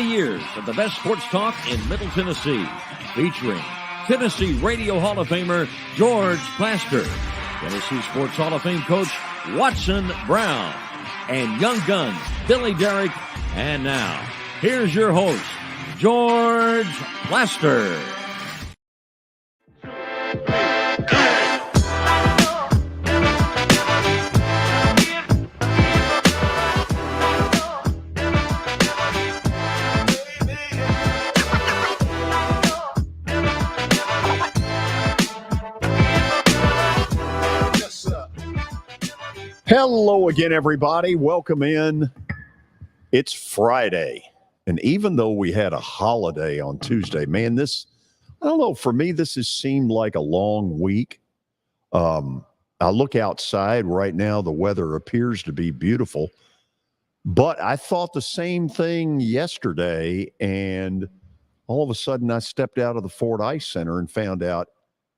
years of the best sports talk in Middle Tennessee, featuring Tennessee Radio Hall of Famer George Plaster, Tennessee Sports Hall of Fame coach Watson Brown, and young guns Billy Derrick. And now, here's your host, George Plaster. Hello again, everybody. Welcome in. It's Friday. And even though we had a holiday on Tuesday, man, I don't know, for me, this has seemed like a long week. I look outside right now, the weather appears to be beautiful. But I thought the same thing yesterday, and all of a sudden I stepped out of the Ford Ice Center and found out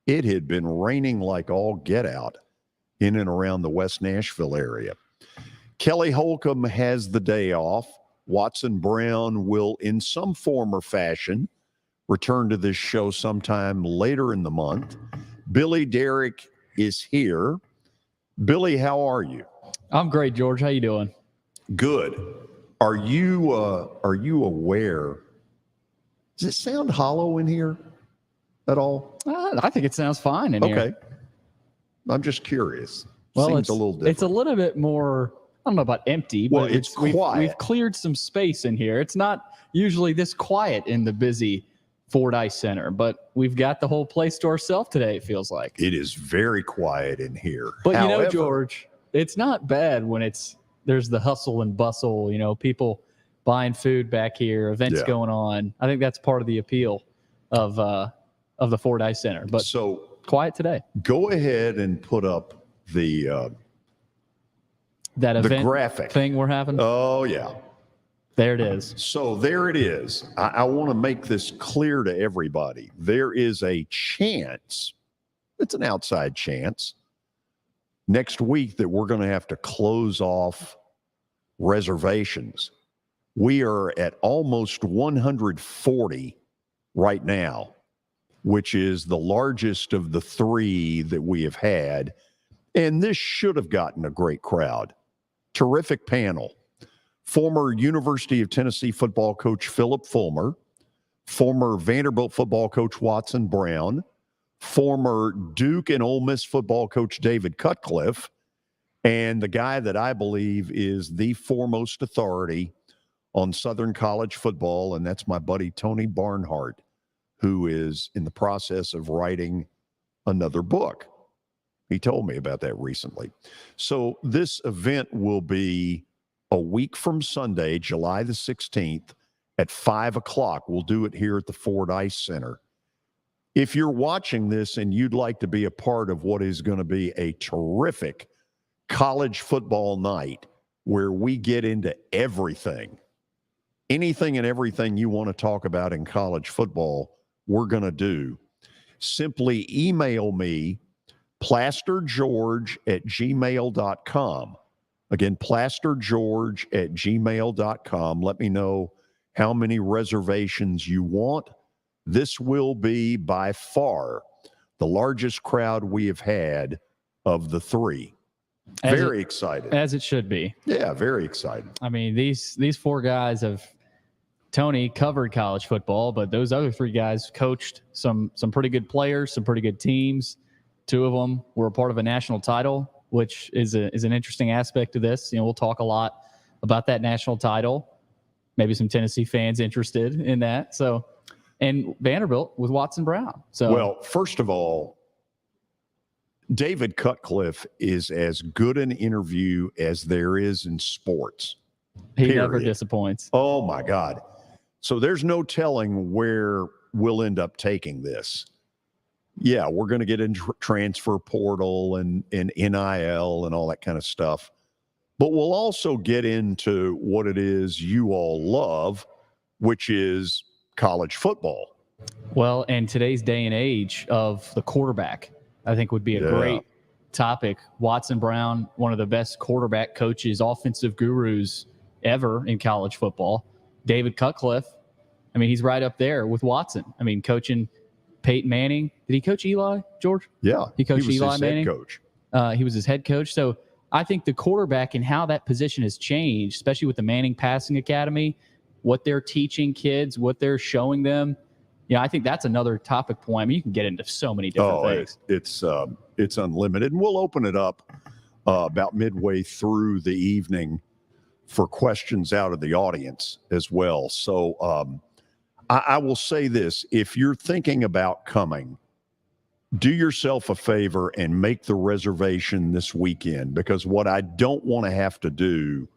it had been raining like all get out in and around the West Nashville area. Kelly Holcomb has the day off. Watson Brown will, in some form or fashion, return to this show sometime later in the month. Billy Derrick is here. Billy, how are you? I'm great, George. How you doing? Good. Are you aware? Does it sound hollow in here at all? I think it sounds fine in here. Okay. I'm just curious. Well, Seems a little different. It's a little bit more, I don't know about empty, but well, it's quiet. We've cleared some space in here. It's not usually this quiet in the busy Ford Ice Center, but we've got the whole place to ourselves today, it feels like. It is very quiet in here. But however, George, it's not bad when there's the hustle and bustle, people buying food back here, events going on. I think that's part of the appeal of the Ford Ice Center. But so quiet today. Go ahead and put up the event graphic thing we're having. Oh yeah, there it is. So there it is. I want to make this clear to everybody. There is a chance, it's an outside chance, next week that we're going to have to close off reservations. We are at almost 140 right now, which is the largest of the three that we have had. And this should have gotten a great crowd. Terrific panel. Former University of Tennessee football coach Philip Fulmer, former Vanderbilt football coach Watson Brown, former Duke and Ole Miss football coach David Cutcliffe, and the guy that I believe is the foremost authority on Southern college football, and that's my buddy Tony Barnhart, who is in the process of writing another book. He told me about that recently. So this event will be a week from Sunday, July the 16th at 5 o'clock. We'll do it here at the Ford Ice Center. If you're watching this and you'd like to be a part of what is going to be a terrific college football night where we get into everything, anything and everything you want to talk about in college football, we're going to do. Simply email me, plastergeorge@gmail.com. Again, plastergeorge@gmail.com. Let me know how many reservations you want. This will be by far the largest crowd we have had of the three. Very excited. As it should be. Yeah, very excited. I mean, these four guys have, Tony covered college football, but those other three guys coached some pretty good players, some pretty good teams. Two of them were a part of a national title, which is an interesting aspect to this. We'll talk a lot about that national title. Maybe some Tennessee fans interested in that. So, and Vanderbilt with Watson Brown. So, well, first of all, David Cutcliffe is as good an interview as there is in sports. He never disappoints. Oh my God. So there's no telling where we'll end up taking this. Yeah, we're going to get in transfer portal and NIL and all that kind of stuff. But we'll also get into what it is you all love, which is college football. Well, and today's day and age of the quarterback, I think would be a great topic. Watson Brown, one of the best quarterback coaches, offensive gurus ever in college football. David Cutcliffe, I mean, he's right up there with Watson. I mean, coaching Peyton Manning. Did he coach Eli, George? Yeah. He coached was Eli his Manning. Head coach. He was his head coach. So I think the quarterback and how that position has changed, especially with the Manning Passing Academy, what they're teaching kids, what they're showing them. I think that's another topic point. I mean, you can get into so many different things. It's unlimited. And we'll open it up about midway through the evening for questions out of the audience as well. So I will say this. If you're thinking about coming, do yourself a favor and make the reservation this weekend, because what I don't want to have to do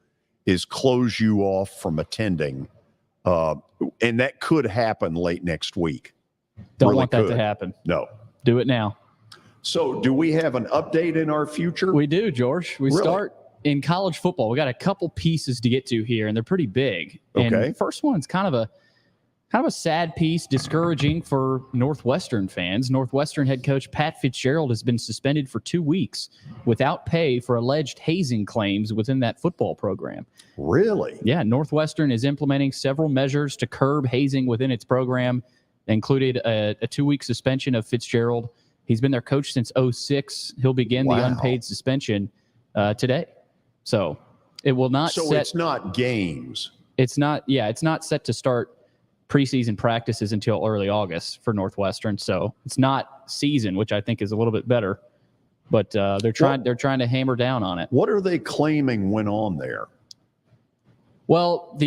is close you off from attending. And that could happen late next week. Don't really want that to happen. No. Do it now. So do we have an update in our future? We do, George. We start in college football. We got a couple pieces to get to here, and they're pretty big. Okay. And the first one's kind of a sad piece, discouraging for Northwestern fans. Northwestern head coach Pat Fitzgerald has been suspended for 2 weeks without pay for alleged hazing claims within that football program. Really? Yeah, Northwestern is implementing several measures to curb hazing within its program, included a 2-week suspension of Fitzgerald. He's been their coach since 2006. He'll begin the unpaid suspension today. So it will not it's not games. It's not set to start preseason practices until early August for Northwestern. So it's not season, which I think is a little bit better. But they're trying to hammer down on it. What are they claiming went on there? Well,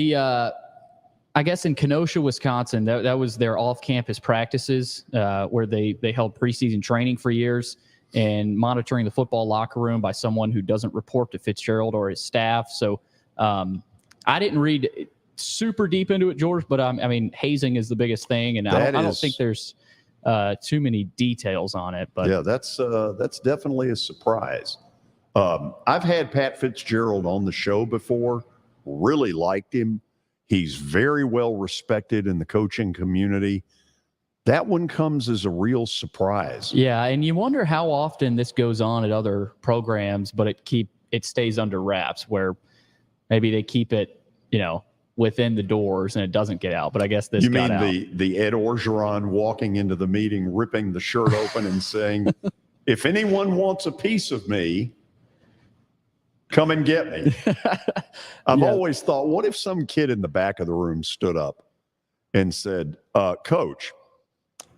I guess in Kenosha, Wisconsin, that was their off-campus practices where they held preseason training for years and monitoring the football locker room by someone who doesn't report to Fitzgerald or his staff. So I didn't read super deep into it, George, but I mean, hazing is the biggest thing, and I don't think there's too many details on it. But yeah, that's definitely a surprise. I've had Pat Fitzgerald on the show before. Really liked him. He's very well respected in the coaching community. That one comes as a real surprise. Yeah, and you wonder how often this goes on at other programs, but it stays under wraps, where maybe they keep it, within the doors and it doesn't get out. But I guess this got out. You mean the Ed Orgeron walking into the meeting, ripping the shirt open and saying, "If anyone wants a piece of me, come and get me." I've always thought, what if some kid in the back of the room stood up and said, "Coach,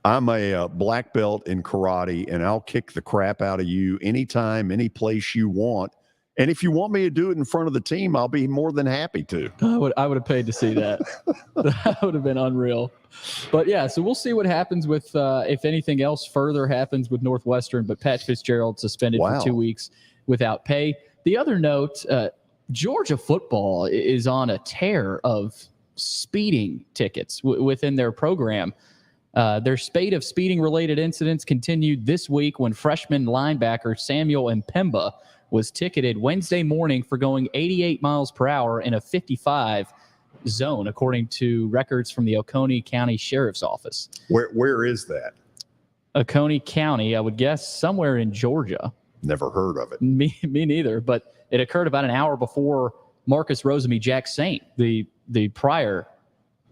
I'm a black belt in karate, and I'll kick the crap out of you anytime, any place you want. And if you want me to do it in front of the team, I'll be more than happy to." I would have paid to see that. That would have been unreal. But yeah, so we'll see what happens with if anything else further happens with Northwestern. But Pat Fitzgerald suspended for 2 weeks without pay. The other note, Georgia football is on a tear of speeding tickets within their program. Their spate of speeding-related incidents continued this week when freshman linebacker Samuel Mpemba was ticketed Wednesday morning for going 88 miles per hour in a 55 zone, according to records from the Oconee County Sheriff's Office. Where is that? Oconee County, I would guess somewhere in Georgia. Never heard of it. Me neither, but it occurred about an hour before Marcus Rosemy-Jack Saint, the prior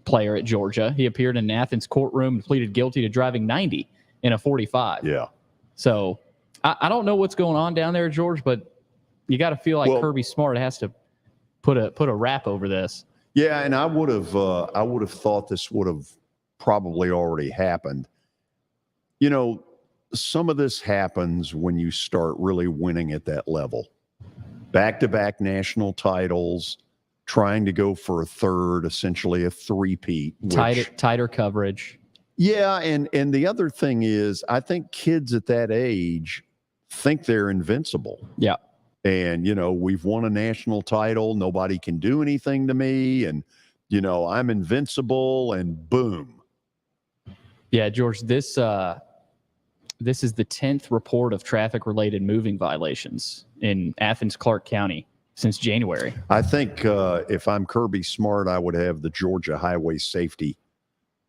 player at Georgia. He appeared in an Athens courtroom and pleaded guilty to driving 90 in a 45. Yeah. So I don't know what's going on down there, George, but you got to feel like Kirby Smart has to put a wrap over this. Yeah, and I would have thought this would have probably already happened. Some of this happens when you start really winning at that level. Back-to-back national titles, trying to go for a third, essentially a three-peat. Tighter coverage. Yeah, and the other thing is, I think kids at that age think they're invincible. Yeah. And, we've won a national title. Nobody can do anything to me. And, I'm invincible, and boom. Yeah, George, this is the 10th report of traffic-related moving violations in Athens, Clark County since January. I think if I'm Kirby Smart, I would have the Georgia highway safety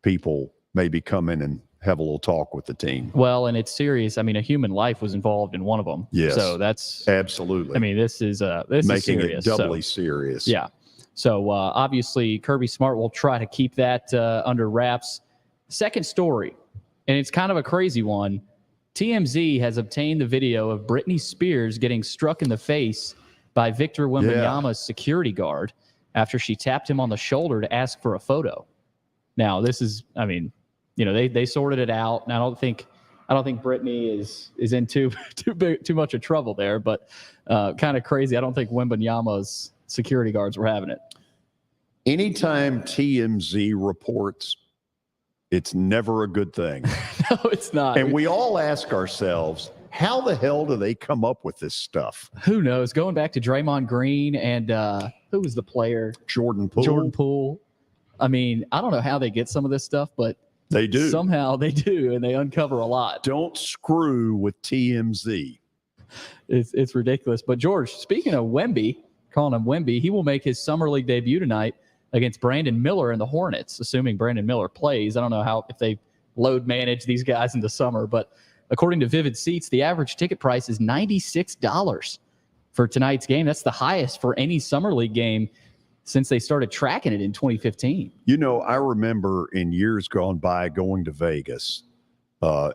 people maybe come in and have a little talk with the team. Well, and it's serious. I mean, a human life was involved in one of them. Yes. So that's absolutely. I mean, this is making serious, it doubly serious. Yeah. So obviously Kirby Smart will try to keep that under wraps. Second story, and it's kind of a crazy one. TMZ has obtained the video of Britney Spears getting struck in the face by Victor Wembanyama's security guard after she tapped him on the shoulder to ask for a photo. Now, this is, I mean, you know, they sorted it out, and I don't think Britney is in too much of trouble there, but kind of crazy. I don't think Wembanyama's security guards were having it. Anytime TMZ reports, it's never a good thing. No, it's not. And we all ask ourselves, how the hell do they come up with this stuff? Who knows? Going back to Draymond Green and who was the player? Jordan Poole. Jordan Poole. I mean, I don't know how they get some of this stuff, but they do. Somehow they do, and they uncover a lot. Don't screw with TMZ. It's ridiculous. But, George, speaking of Wemby, calling him Wemby, he will make his Summer League debut tonight against Brandon Miller and the Hornets, assuming Brandon Miller plays. I don't know if they load manage these guys in the summer, but according to Vivid Seats, the average ticket price is $96 for tonight's game. That's the highest for any Summer League game since they started tracking it in 2015. You know, I remember in years gone by going to Vegas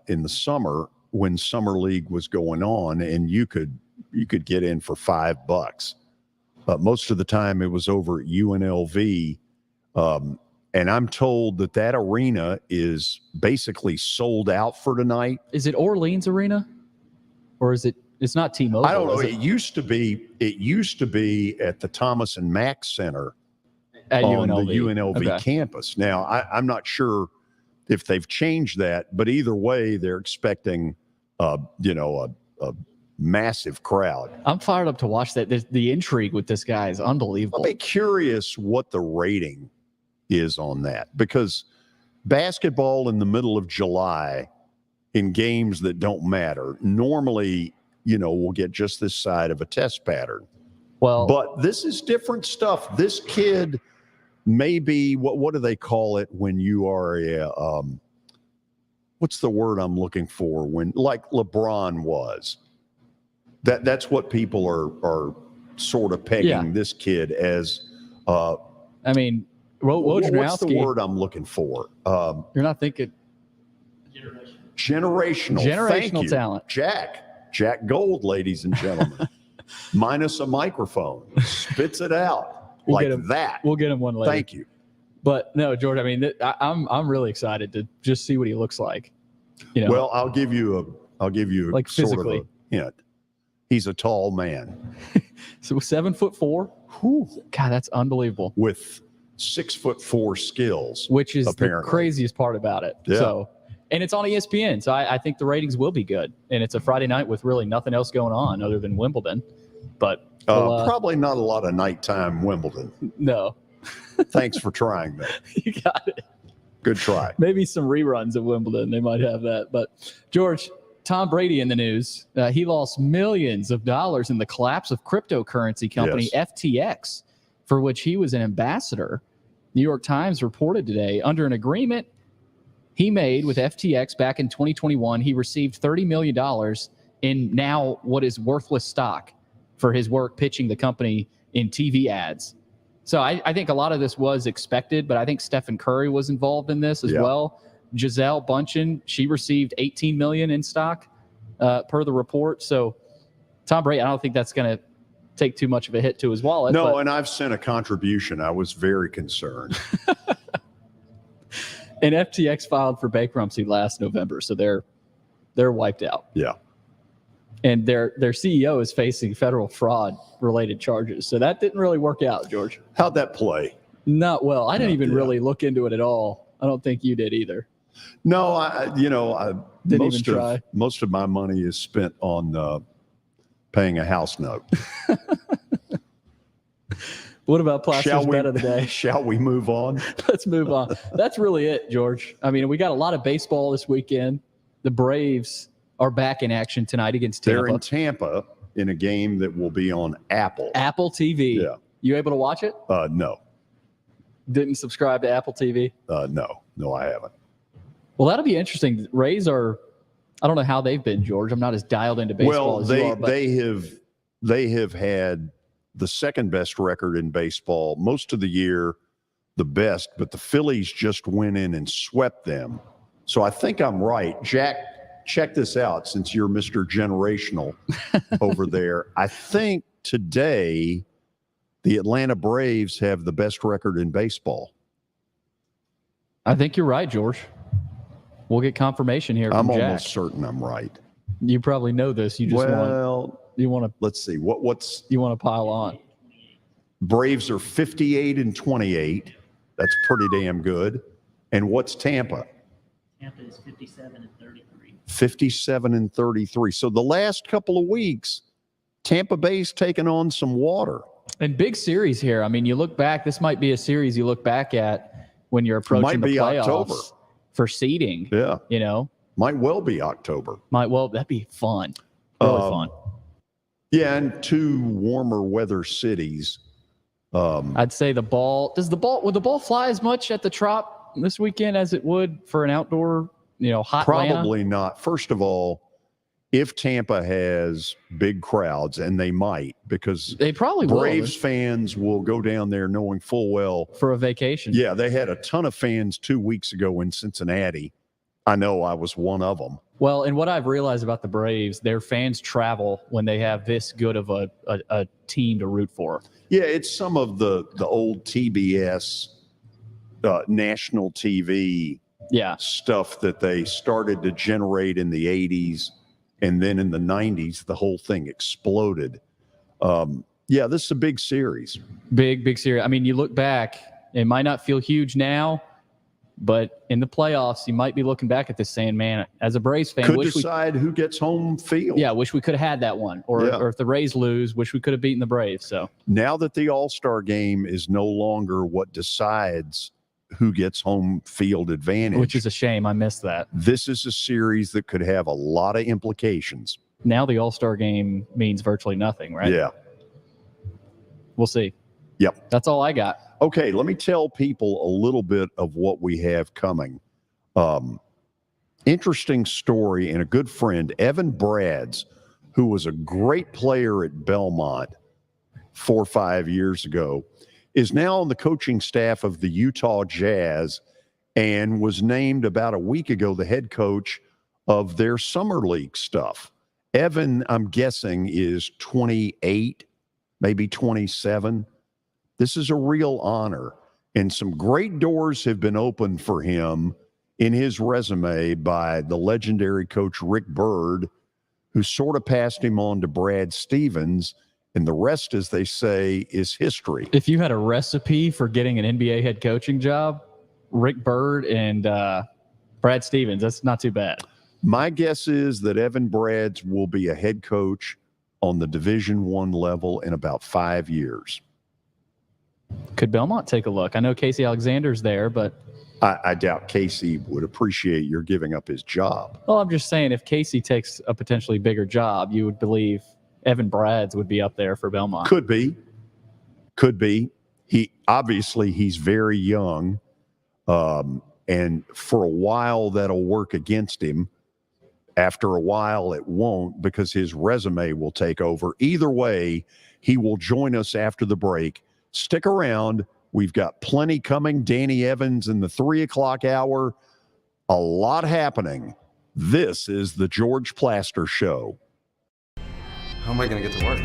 in the summer when Summer League was going on, and you could get in for $5. Most of the time it was over at UNLV. And I'm told that arena is basically sold out for tonight. Is it Orleans Arena? Or is it's not T-Mobile? I don't know. It used to be at the Thomas and Mack Center at on UNLV. the UNLV campus. Now, I'm not sure if they've changed that, but either way, they're expecting, a massive crowd. I'm fired up to watch that. The intrigue with this guy is unbelievable. I'll be curious what the rating is on that, because basketball in the middle of July in games that don't matter normally, we'll get just this side of a test pattern. Well, but this is different stuff. This kid may be what do they call it when you are a what's the word I'm looking for, when like LeBron was. That's what people are sort of pegging this kid as. I mean, what's the word I'm looking for? You're not thinking generational talent. Jack Gold, ladies and gentlemen, minus a microphone, spits it out that. We'll get him one later. Thank you. But no, George. I mean, I'm really excited to just see what he looks like. Well, I'll give you like sort physically. of a hint. He's a tall man. So 7'4". Whew. God, that's unbelievable. With 6'4" skills, which is apparently the craziest part about it. Yeah. So, and it's on ESPN, so I think the ratings will be good. And it's a Friday night with really nothing else going on other than Wimbledon. But probably not a lot of nighttime Wimbledon. No. Thanks for trying that. You got it. Good try. Maybe some reruns of Wimbledon. They might have that. But George, Tom Brady in the news. He lost millions of dollars in the collapse of cryptocurrency company FTX, for which he was an ambassador. New York Times reported today, under an agreement he made with FTX back in 2021, he received $30 million in now what is worthless stock for his work pitching the company in TV ads. So I think a lot of this was expected, but I think Stephen Curry was involved in this as well. Gisele Bündchen, she received $18 million in stock per the report. So Tom Brady, I don't think that's going to take too much of a hit to his wallet. No, and I've sent a contribution. I was very concerned. And FTX filed for bankruptcy last November, so they're wiped out. Yeah. And their CEO is facing federal fraud related charges. So that didn't really work out, George. How'd that play? Not well. I didn't even really look into it at all. I don't think you did either. No, most of my money is spent on paying a house note. What about Plaster's bet of the day? Shall we move on? Let's move on. That's really it, George. I mean, we got a lot of baseball this weekend. The Braves are back in action tonight against Tampa. They're in Tampa in a game that will be on Apple TV. Yeah. You able to watch it? No. Didn't subscribe to Apple TV? No, I haven't. Well, that'll be interesting. Rays are, I don't know how they've been, George. I'm not as dialed into baseball as you are. But they have had the second best record in baseball. Most of the year, the best, but the Phillies just went in and swept them. So I think I'm right. Jack, check this out since you're Mr. Generational over there. I think today the Atlanta Braves have the best record in baseball. I think you're right, George. We'll get confirmation here from I'm Jack. almost certain I'm right. You probably know this. You just want to. Let's see. What's you want to pile on? Braves are 58-28. That's pretty damn good. And what's Tampa? Tampa is 57-33. 57-33. So the last couple of weeks, Tampa Bay's taken on some water. And big series here. I mean, you look back. This might be a series you look back at when you're approaching the playoffs October for seeding. Yeah, might well be October. That'd be fun. Really fun. Yeah, and two warmer weather cities. I'd say would the ball fly as much at the Trop this weekend as it would for an outdoor, hot Probably Atlanta? not. First of all, if Tampa has big crowds, and they might, because they probably Braves fans will go down there knowing full well for a vacation. Yeah, they had a ton of fans 2 weeks ago in Cincinnati. I know I was one of them. Well, and what I've realized about the Braves, their fans travel when they have this good of a team to root for. Yeah, it's some of the old TBS national TV stuff that they started to generate in the 80s, and then in the 90s, the whole thing exploded. This is a big series. Big series. I mean, you look back, it might not feel huge now, but in the playoffs, you might be looking back at this saying, man, as a Braves fan, could decide who gets home field. Yeah, wish we could have had that one. Or if the Rays lose, wish we could have beaten the Braves. So now that the All-Star game is no longer what decides who gets home field advantage, which is a shame. I missed that. This is a series that could have a lot of implications. Now the All-Star game means virtually nothing, right? Yeah. We'll see. Yep. That's all I got. Okay, let me tell people a little bit of what we have coming. Interesting story, and a good friend, Evan Brads, who was a great player at Belmont 4 or 5 years ago, is now on the coaching staff of the Utah Jazz and was named about a week ago the head coach of their summer league stuff. Evan, I'm guessing, is 28, maybe 27. This is a real honor, and some great doors have been opened for him in his resume by the legendary coach Rick Byrd, who sort of passed him on to Brad Stevens, and the rest, as they say, is history. If you had a recipe for getting an NBA head coaching job, Rick Byrd and Brad Stevens, that's not too bad. My guess is that Evan Brads will be a head coach on the Division I level in about 5 years. Could Belmont take a look? I know Casey Alexander's there, but I doubt Casey would appreciate your giving up his job. Well, I'm just saying, if Casey takes a potentially bigger job, you would believe Evan Brads would be up there for Belmont. Could be. He's very young, and for a while that'll work against him. After a while, it won't, because his resume will take over. Either way, he will join us after the break. Stick around. We've got plenty coming. Danny Evans in the 3 o'clock hour. A lot happening. This is the George Plaster Show. How am I going to get to work?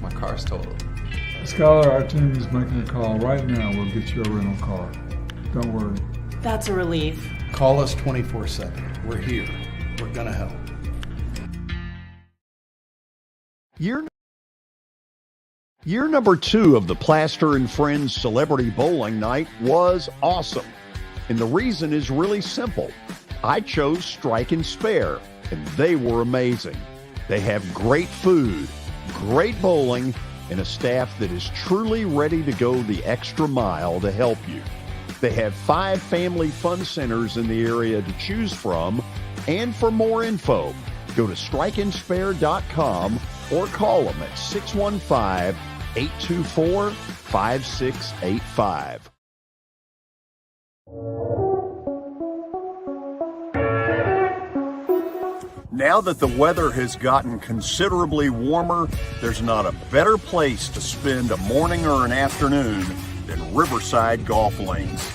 My car's totaled. Skylar, our team is making a call right now. We'll get you a rental car. Don't worry. That's a relief. Call us 24/7. We're here. We're going to help. Year number 2 of the Plaster and Friends Celebrity Bowling Night was awesome. And the reason is really simple. I chose Strike and Spare, and they were amazing. They have great food, great bowling, and a staff that is truly ready to go the extra mile to help you. They have 5 family fun centers in the area to choose from, and for more info, go to strikeandspare.com or call them at 615-824-5685. Now that the weather has gotten considerably warmer, there's not a better place to spend a morning or an afternoon than Riverside Golf Links.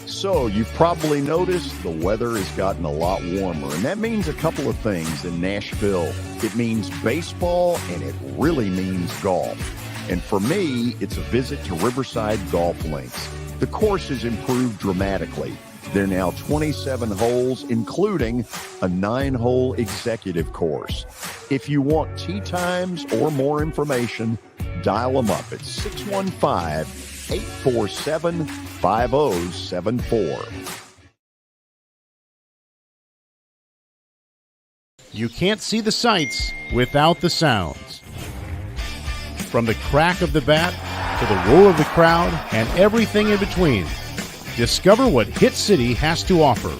So you've probably noticed the weather has gotten a lot warmer, and that means a couple of things in Nashville. It means baseball, and it really means golf. And for me, it's a visit to Riverside Golf Links. The course has improved dramatically. There are now 27 holes, including a 9-hole executive course. If you want tee times or more information, dial them up at 615-847-5074. You can't see the sights without the sounds. From the crack of the bat to the roar of the crowd and everything in between, discover what Hit City has to offer.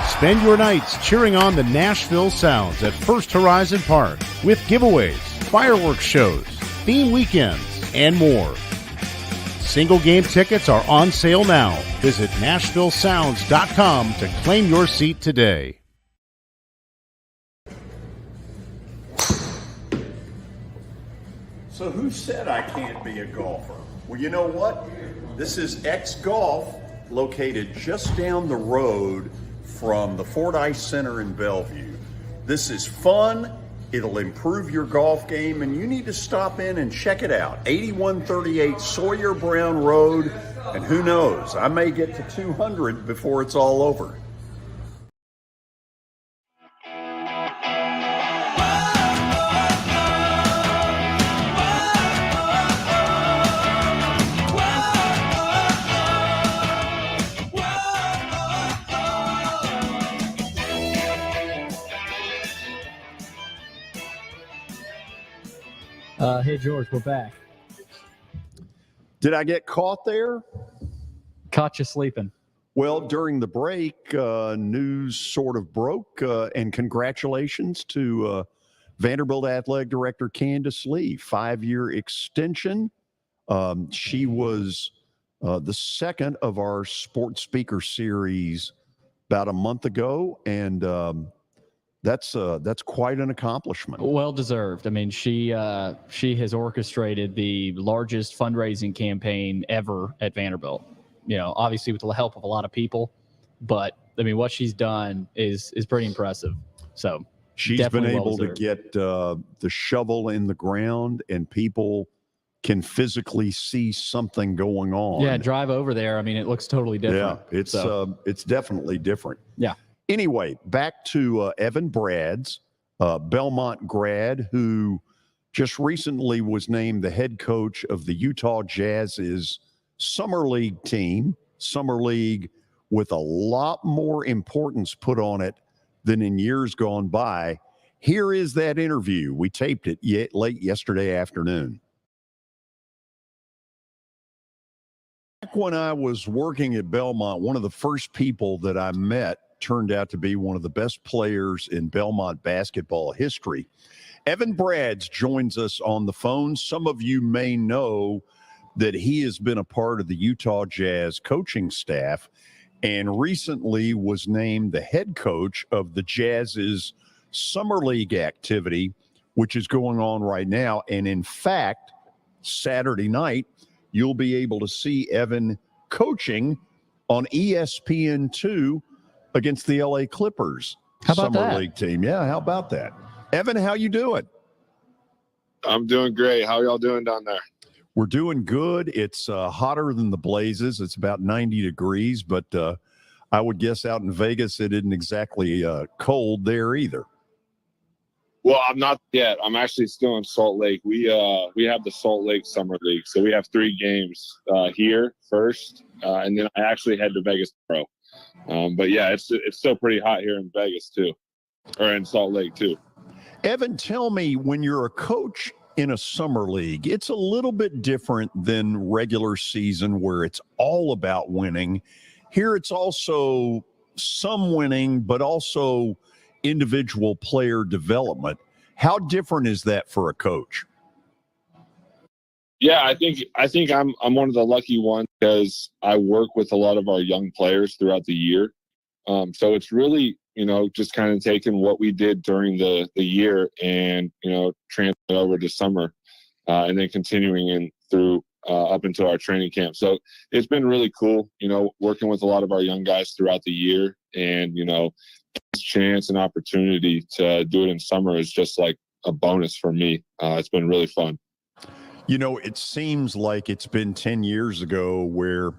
Spend your nights cheering on the Nashville Sounds at First Horizon Park with giveaways, fireworks shows, theme weekends, and more. Single game tickets are on sale now. Visit NashvilleSounds.com to claim your seat today. So who said I can't be a golfer? Well, you know what? This is X Golf, located just down the road from the Fordyce Center in Bellevue. This is fun. It'll improve your golf game, and you need to stop in and check it out. 8138 Sawyer Brown Road, and who knows, I may get to 200 before it's all over. Hey, George, we're back. Did I get caught there? Caught you sleeping. Well, during the break, news sort of broke, and congratulations to Vanderbilt Athletic Director Candace Lee, 5-year extension. She was the second of our sports speaker series about a month ago, and that's quite an accomplishment. Well deserved. I mean, she has orchestrated the largest fundraising campaign ever at Vanderbilt. You know, obviously with the help of a lot of people, but I mean, what she's done is pretty impressive. So she's been able to get the shovel in the ground, and people can physically see something going on. Yeah, drive over there. I mean, it looks totally different. Yeah, it's definitely different. Yeah. Anyway, back to Evan Brads, Belmont grad, who just recently was named the head coach of the Utah Jazz's Summer League team. Summer League with a lot more importance put on it than in years gone by. Here is that interview. We taped it late yesterday afternoon. Back when I was working at Belmont, one of the first people that I met turned out to be one of the best players in Belmont basketball history. Evan Brads joins us on the phone. Some of you may know that he has been a part of the Utah Jazz coaching staff and recently was named the head coach of the Jazz's Summer League activity, which is going on right now. And in fact, Saturday night, you'll be able to see Evan coaching on ESPN2 against the LA Clippers Summer League team. Yeah, how about that? Evan, how you doing? I'm doing great. How y'all doing down there? We're doing good. It's hotter than the blazes. It's about 90 degrees, but I would guess out in Vegas it isn't exactly cold there either. Well, I'm not yet. I'm actually still in Salt Lake. We have the Salt Lake Summer League, so we have 3 games here first, and then I actually head to Vegas tomorrow. But yeah, it's still pretty hot here in Vegas too, or in Salt Lake too. Evan, tell me, when you're a coach in a summer league, it's a little bit different than regular season where it's all about winning. Here it's also some winning, but also individual player development. How different is that for a coach? Yeah, I think I'm one of the lucky ones because I work with a lot of our young players throughout the year. So it's really just kind of taking what we did during the year and, transferring over to summer and then continuing in through up into our training camp. So it's been really cool, working with a lot of our young guys throughout the year, and, this chance and opportunity to do it in summer is just like a bonus for me. It's been really fun. It seems like it's been 10 years ago where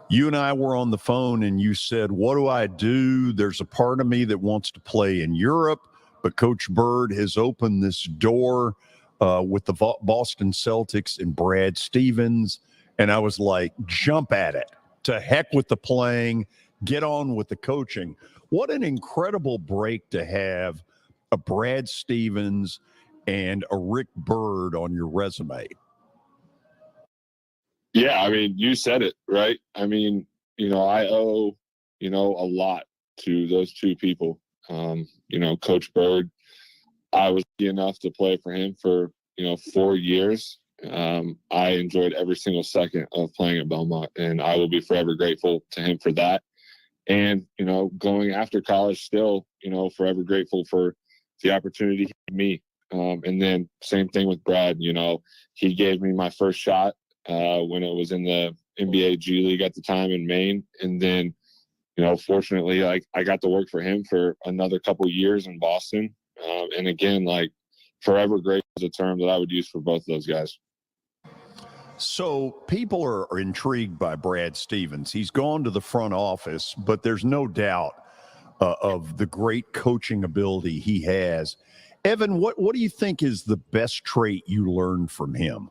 you and I were on the phone and you said, what do I do? There's a part of me that wants to play in Europe, but Coach Bird has opened this door with the Boston Celtics and Brad Stevens. And I was like, jump at it. To heck with the playing, get on with the coaching. What an incredible break to have a Brad Stevens and a Rick Bird on your resume. Yeah, I mean, you said it, right? I mean, I owe, a lot to those two people. Coach Bird, I was lucky enough to play for him for, 4 years. I enjoyed every single second of playing at Belmont, and I will be forever grateful to him for that. And, going after college still, forever grateful for the opportunity he gave me. And then same thing with Brad, he gave me my first shot when it was in the NBA G League at the time in Maine. And then, fortunately, I got to work for him for another couple of years in Boston. And again, forever grateful is a term that I would use for both of those guys. So people are intrigued by Brad Stevens. He's gone to the front office, but there's no doubt of the great coaching ability he has. Evan, what do you think is the best trait you learned from him?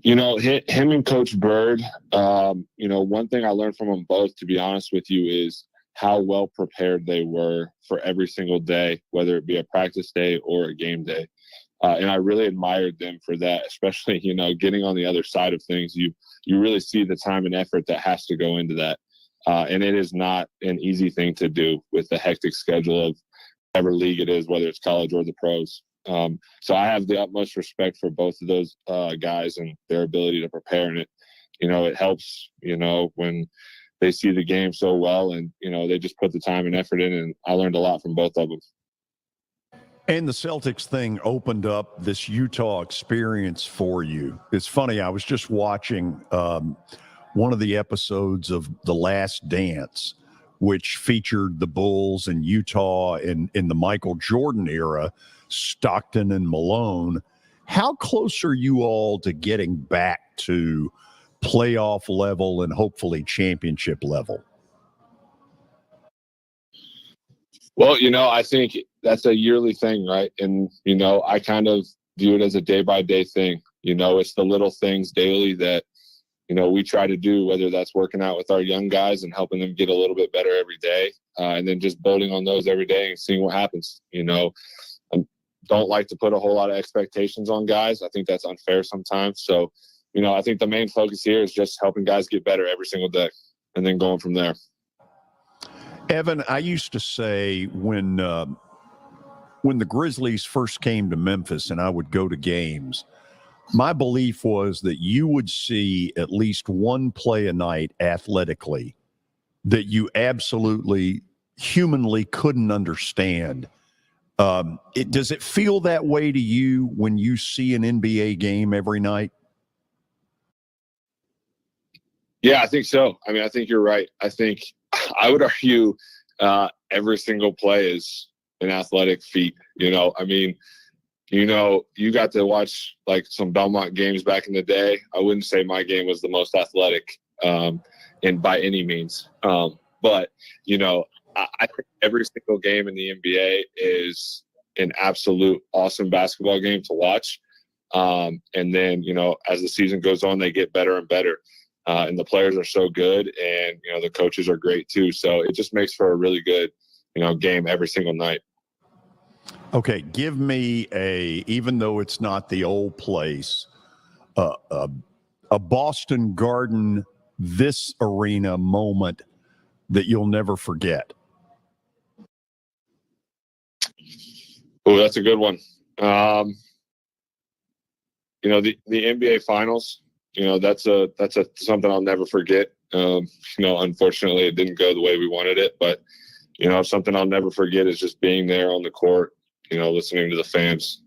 Him and Coach Bird, one thing I learned from them both, to be honest with you, is how well prepared they were for every single day, whether it be a practice day or a game day. And I really admired them for that, especially, getting on the other side of things. You really see the time and effort that has to go into that. And it is not an easy thing to do with the hectic schedule of whatever league it is, whether it's college or the pros. So I have the utmost respect for both of those guys and their ability to prepare. And it helps, when they see the game so well and, they just put the time and effort in. And I learned a lot from both of them. And the Celtics thing opened up this Utah experience for you. It's funny, I was just watching one of the episodes of The Last Dance, which featured the Bulls and Utah in the Michael Jordan era, Stockton and Malone. How close are you all to getting back to playoff level and hopefully championship level? Well, I think that's a yearly thing, right? And, I kind of view it as a day-by-day thing. It's the little things daily that, we try to do, whether that's working out with our young guys and helping them get a little bit better every day, and then just building on those every day and seeing what happens. I don't like to put a whole lot of expectations on guys. I think that's unfair sometimes. So, I think the main focus here is just helping guys get better every single day and then going from there. Evan, I used to say when the Grizzlies first came to Memphis and I would go to games, my belief was that you would see at least one play a night athletically that you absolutely humanly couldn't understand. Does it feel that way to you when you see an NBA game every night? Yeah, I think so. I mean, I think you're right. I think I would argue every single play is an athletic feat. I mean, you got to watch some Belmont games back in the day. I wouldn't say my game was the most athletic and by any means. But, I think every single game in the NBA is an absolute awesome basketball game to watch. And then, as the season goes on, they get better and better. And the players are so good, and, the coaches are great too. So it just makes for a really good, game every single night. Okay, give me even though it's not the old place, a Boston Garden, this arena moment that you'll never forget. Oh, that's a good one. The NBA Finals, that's something I'll never forget. Unfortunately, it didn't go the way we wanted it, but something I'll never forget is just being there on the court, listening to the fans.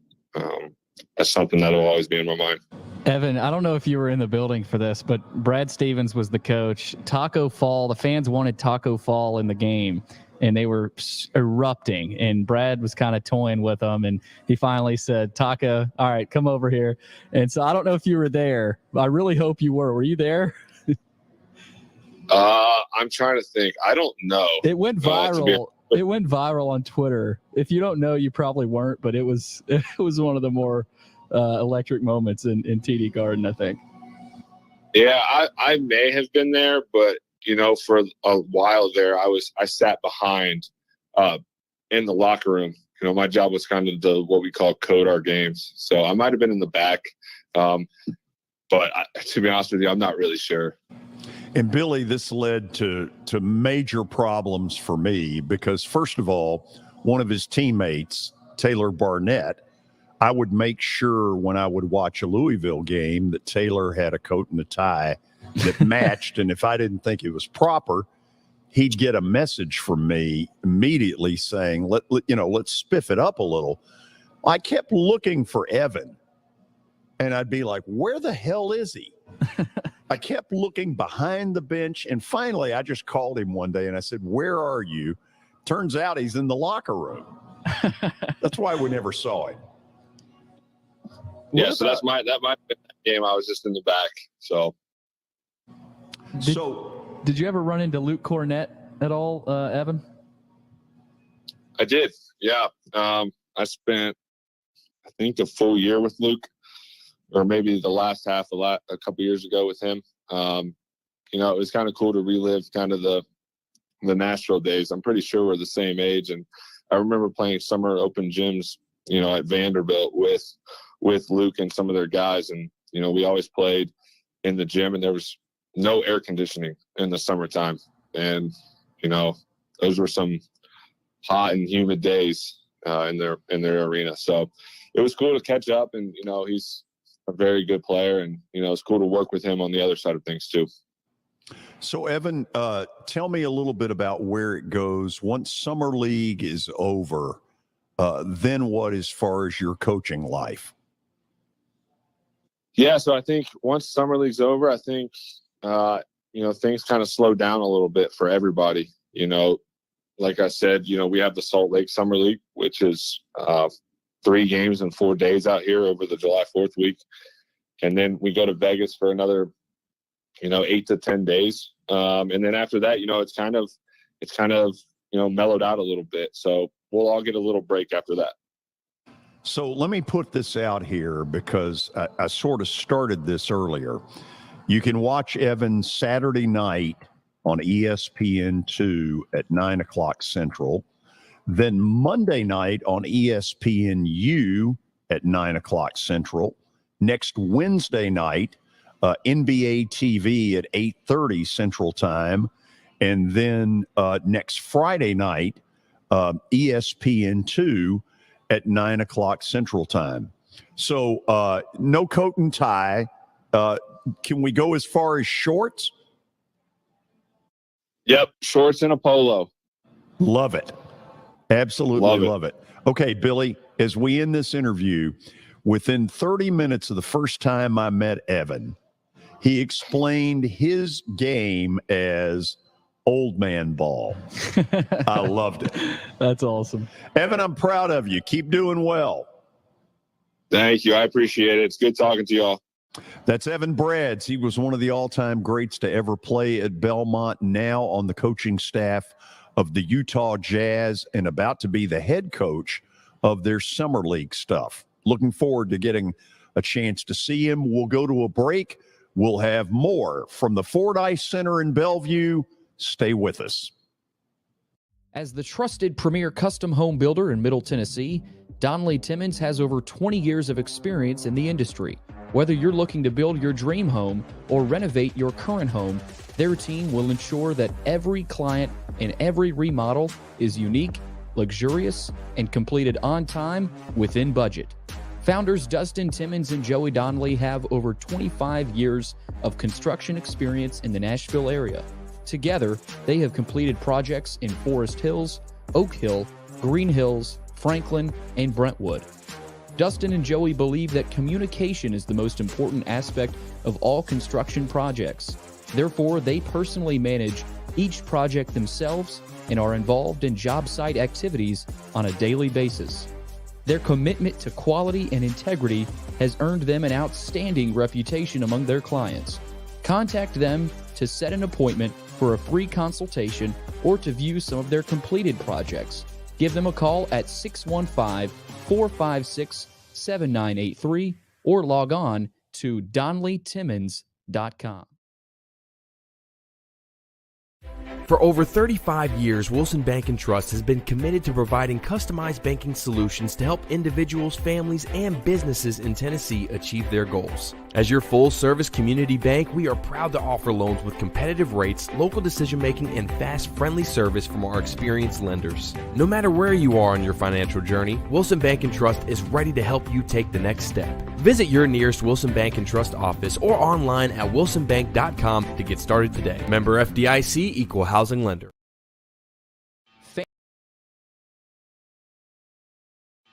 That's something that'll always be in my mind. Evan, I don't know if you were in the building for this, but Brad Stevens was the coach. Taco Fall, the fans wanted Taco Fall in the game, and they were erupting. And Brad was kind of toying with them, and he finally said, "Taco, all right, come over here." And so I don't know if you were there. I really hope you were. Were you there? I'm trying to think. I don't know. It went viral. It went viral on Twitter. If you don't know, you probably weren't, but it was one of the more electric moments in TD Garden, I think. Yeah, I may have been there, but for a while there, I sat behind in the locker room. My job was kind of what we call code our games, so I might have been in the back. But to be honest with you, I'm not really sure. And Billy, this led to major problems for me because, first of all, one of his teammates, Taylor Barnett, I would make sure when I would watch a Louisville game that Taylor had a coat and a tie that matched. And if I didn't think it was proper, he'd get a message from me immediately saying, let's spiff it up a little. I kept looking for Evan, and I'd be like, where the hell is he? I kept looking behind the bench, and finally I just called him one day and I said, where are you? Turns out he's in the locker room. That's why we never saw him. Yeah, so that might have been that game. I was just in the back. So did you ever run into Luke Cornett at all, Evan? I did. Yeah. I spent, I think, a full year with Luke, or maybe the last half a couple years ago with him. It was kind of cool to relive kind of the Nashville days. I'm pretty sure we're the same age, and I remember playing summer open gyms, at Vanderbilt with Luke and some of their guys, and we always played in the gym, and there was no air conditioning in the summertime, and those were some hot and humid days in their arena. So it was cool to catch up, and he's a very good player, and it's cool to work with him on the other side of things too. So Evan, tell me a little bit about where it goes once summer league is over. Then what as far as your coaching life? Yeah, so I think once summer league's over, I think things kind of slow down a little bit for everybody. Like I said, we have the Salt Lake Summer League, which is 3 games in 4 days out here over the July 4th week. And then we go to Vegas for another, 8 to 10 days. And then after that, it's kind of mellowed out a little bit. So we'll all get a little break after that. So let me put this out here because I sort of started this earlier. You can watch Evan Saturday night on ESPN2 at 9:00 Central. Then Monday night on ESPNU at 9:00 Central. Next Wednesday night, NBA TV at 8:30 Central Time. And then next Friday night, ESPN2 at 9:00 Central Time. So no coat and tie. Can we go as far as shorts? Yep, shorts and a polo. Love it. Absolutely love it. Okay, Billy, as we end this interview, within 30 minutes of the first time I met Evan, he explained his game as old man ball. I loved it. That's awesome. Evan, I'm proud of you. Keep doing well. Thank you. I appreciate it. It's good talking to y'all. That's Evan Brads. He was one of the all-time greats to ever play at Belmont, now on the coaching staff of the Utah Jazz and about to be the head coach of their summer league stuff. Looking forward to getting a chance to see him. We'll go to a break. We'll have more from the Fordyce Center in Bellevue. Stay with us. As the trusted premier custom home builder in Middle Tennessee, Donnelly Timmons has over 20 years of experience in the industry. Whether you're looking to build your dream home or renovate your current home, their team will ensure that every client and every remodel is unique, luxurious, and completed on time within budget. Founders Dustin Timmons and Joey Donnelly have over 25 years of construction experience in the Nashville area. Together, they have completed projects in Forest Hills, Oak Hill, Green Hills, Franklin, and Brentwood. Dustin and Joey believe that communication is the most important aspect of all construction projects. Therefore, they personally manage each project themselves and are involved in job site activities on a daily basis. Their commitment to quality and integrity has earned them an outstanding reputation among their clients. Contact them to set an appointment for a free consultation or to view some of their completed projects. Give them a call at 615-456-7983 or log on to DonnellyTimmons.com. For over 35 years, Wilson Bank & Trust has been committed to providing customized banking solutions to help individuals, families, and businesses in Tennessee achieve their goals. As your full-service community bank, we are proud to offer loans with competitive rates, local decision-making, and fast, friendly service from our experienced lenders. No matter where you are on your financial journey, Wilson Bank & Trust is ready to help you take the next step. Visit your nearest Wilson Bank & Trust office or online at wilsonbank.com to get started today. Member FDIC, Equal Housing Lender.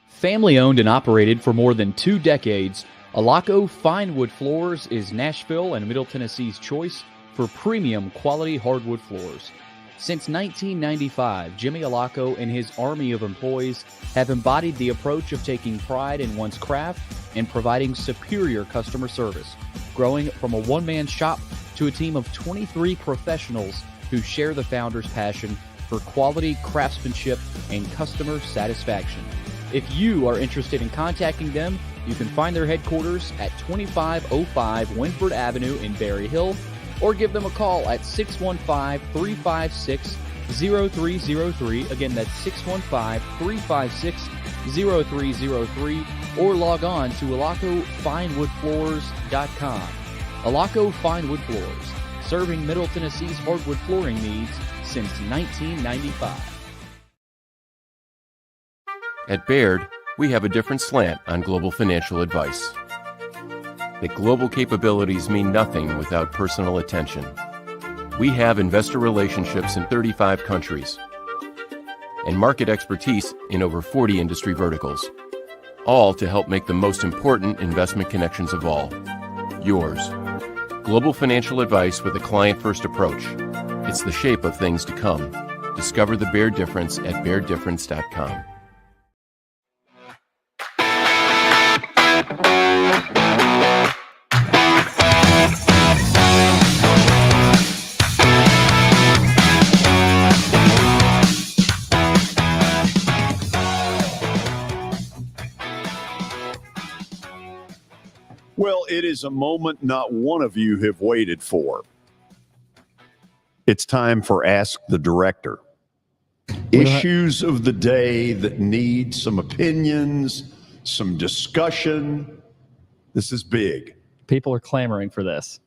Family owned and operated for more than 2 decades, Alaco Fine Wood Floors is Nashville and Middle Tennessee's choice for premium quality hardwood floors. Since 1995, Jimmy Alaco and his army of employees have embodied the approach of taking pride in one's craft and providing superior customer service, growing from a one-man shop to a team of 23 professionals who share the founder's passion for quality craftsmanship and customer satisfaction. If you are interested in contacting them, you can find their headquarters at 2505 Winford Avenue in Berry Hill, or give them a call at 615-356-0303. Again, that's 615-356-0303, or log on to alacofinewoodfloors.com. Alaco Fine Wood Floors, serving Middle Tennessee's hardwood flooring needs since 1995. At Baird, we have a different slant on global financial advice. That global capabilities mean nothing without personal attention. We have investor relationships in 35 countries and market expertise in over 40 industry verticals, all to help make the most important investment connections of all, yours. Global financial advice with a client-first approach. It's the shape of things to come. Discover the Baird difference at BairdDifference.com. Well, it is a moment not one of you have waited for. It's time for Ask the Director. Issues of the day that need some opinions, some discussion. This is big. People are clamoring for this.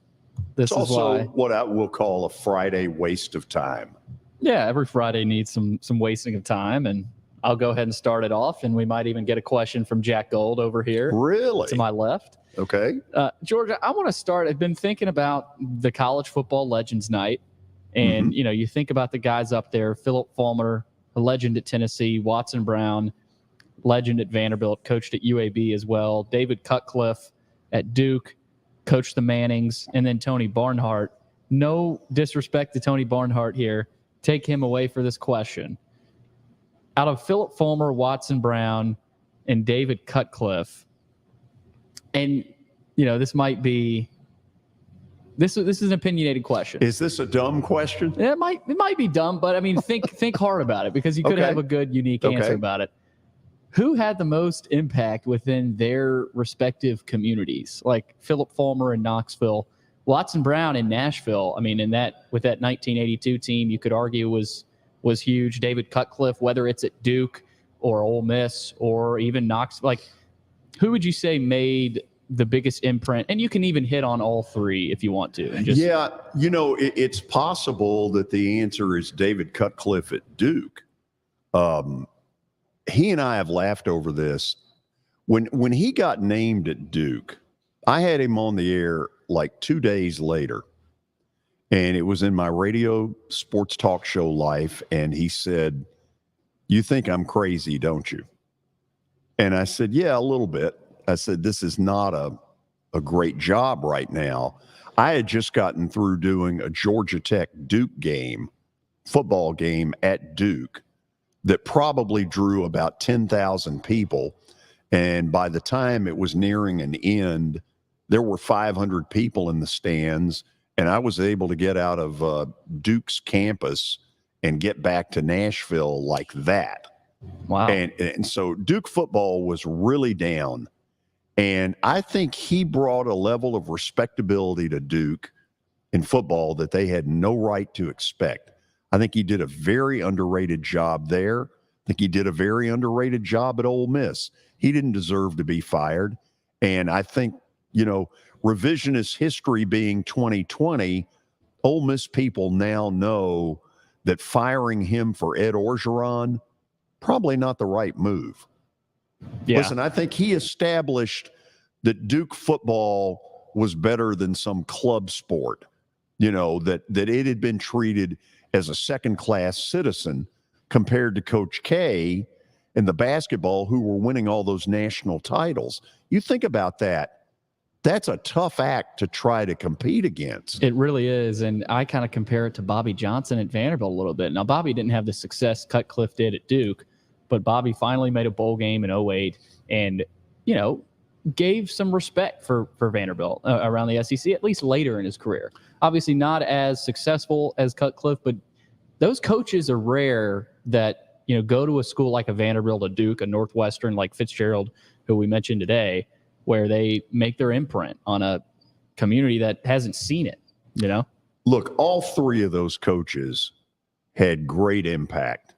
This It's is also why. what I will call a Friday waste of time. Yeah, every Friday needs some wasting of time, and I'll go ahead and start it off, and we might even get a question from Jack Gold over here. Really? To my left. Okay. Georgia, I want to start. I've been thinking about the College Football Legends Night, and you think about the guys up there: Philip Fulmer, a legend at Tennessee; Watson Brown, legend at Vanderbilt, coached at UAB as well; David Cutcliffe at Duke, coached the Mannings; and then Tony Barnhart. No disrespect to Tony Barnhart here. Take him away for this question. Out of Philip Fulmer, Watson Brown, and David Cutcliffe, and this might be this is an opinionated question. Is this a dumb question? It might be dumb, but I mean think hard about it, because you could have a good, unique answer about it. Who had the most impact within their respective communities? Like Philip Fulmer in Knoxville, Watson Brown in Nashville. I mean, with that 1982 team, you could argue was huge. David Cutcliffe, whether it's at Duke or Ole Miss or even Knoxville, like who would you say made the biggest imprint? And you can even hit on all three if you want to. And just it's possible that the answer is David Cutcliffe at Duke. He and I have laughed over this. When he got named at Duke, I had him on the air like 2 days later, and it was in my radio sports talk show life, and he said, "You think I'm crazy, don't you?" And I said, "Yeah, a little bit." I said, "This is not a great job right now." I had just gotten through doing a Georgia Tech Duke football game at Duke that probably drew about 10,000 people. And by the time it was nearing an end, there were 500 people in the stands. And I was able to get out of Duke's campus and get back to Nashville like that. Wow. And so Duke football was really down. And I think he brought a level of respectability to Duke in football that they had no right to expect. I think he did a very underrated job there. I think he did a very underrated job at Ole Miss. He didn't deserve to be fired. And I think, revisionist history being 2020, Ole Miss people now know that firing him for Ed Orgeron, probably not the right move. Yeah. Listen, I think he established that Duke football was better than some club sport, that it had been treated as a second-class citizen compared to Coach K and the basketball who were winning all those national titles. You think about that. That's a tough act to try to compete against. It really is. And I kind of compare it to Bobby Johnson at Vanderbilt a little bit. Now, Bobby didn't have the success Cutcliffe did at Duke, but Bobby finally made a bowl game in 2008 and, gave some respect for Vanderbilt around the SEC, at least later in his career. Obviously not as successful as Cutcliffe, but those coaches are rare that, go to a school like a Vanderbilt, a Duke, a Northwestern, like Fitzgerald, who we mentioned today, where they make their imprint on a community that hasn't seen it, Look, all three of those coaches had great impact.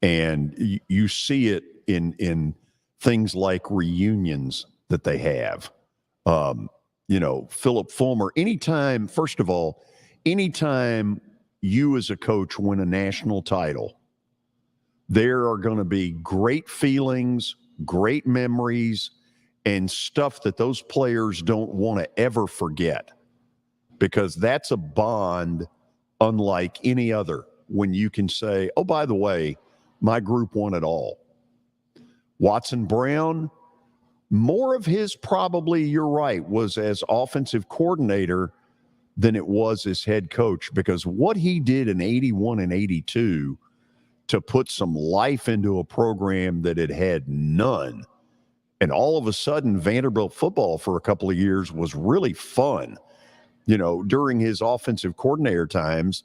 And you see it in things like reunions that they have. Philip Fulmer, anytime you as a coach win a national title, there are going to be great feelings, great memories, and stuff that those players don't want to ever forget, because that's a bond unlike any other when you can say, oh, by the way, my group won it all. Watson Brown, more of his probably, you're right, was as offensive coordinator than it was as head coach, because what he did in 81 and 82 to put some life into a program that it had none. And all of a sudden, Vanderbilt football for a couple of years was really fun. During his offensive coordinator times,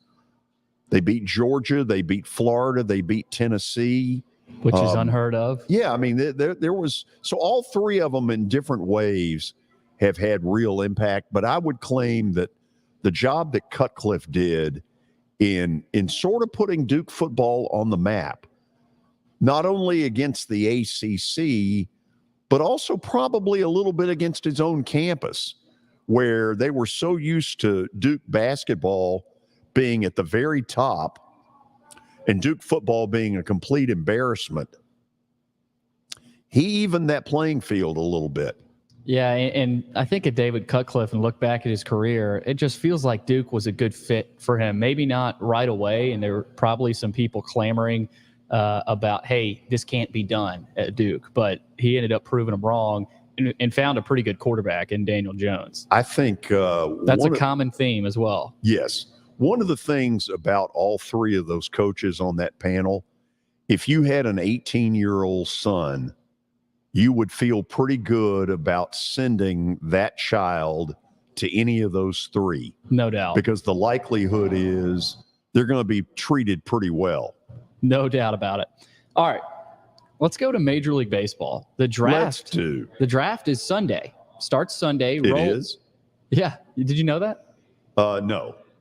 they beat Georgia, they beat Florida, they beat Tennessee. Which is unheard of. Yeah, I mean, there was – so all three of them in different ways have had real impact. But I would claim that the job that Cutcliffe did in sort of putting Duke football on the map, not only against the ACC, but also probably a little bit against his own campus, where they were so used to Duke basketball being at the very top and Duke football being a complete embarrassment. He evened that playing field a little bit. Yeah, and I think of David Cutcliffe and look back at his career, it just feels like Duke was a good fit for him. Maybe not right away, and there were probably some people clamoring about, hey, this can't be done at Duke. But he ended up proving them wrong and found a pretty good quarterback in Daniel Jones. I think that's a common theme as well. Yes. One of the things about all three of those coaches on that panel, if you had an 18-year-old son, you would feel pretty good about sending that child to any of those three. No doubt. Because the likelihood is they're going to be treated pretty well. No doubt about it. All right. Let's go to Major League Baseball. The draft. The draft is Sunday. Starts Sunday. It is? Yeah. Did you know that?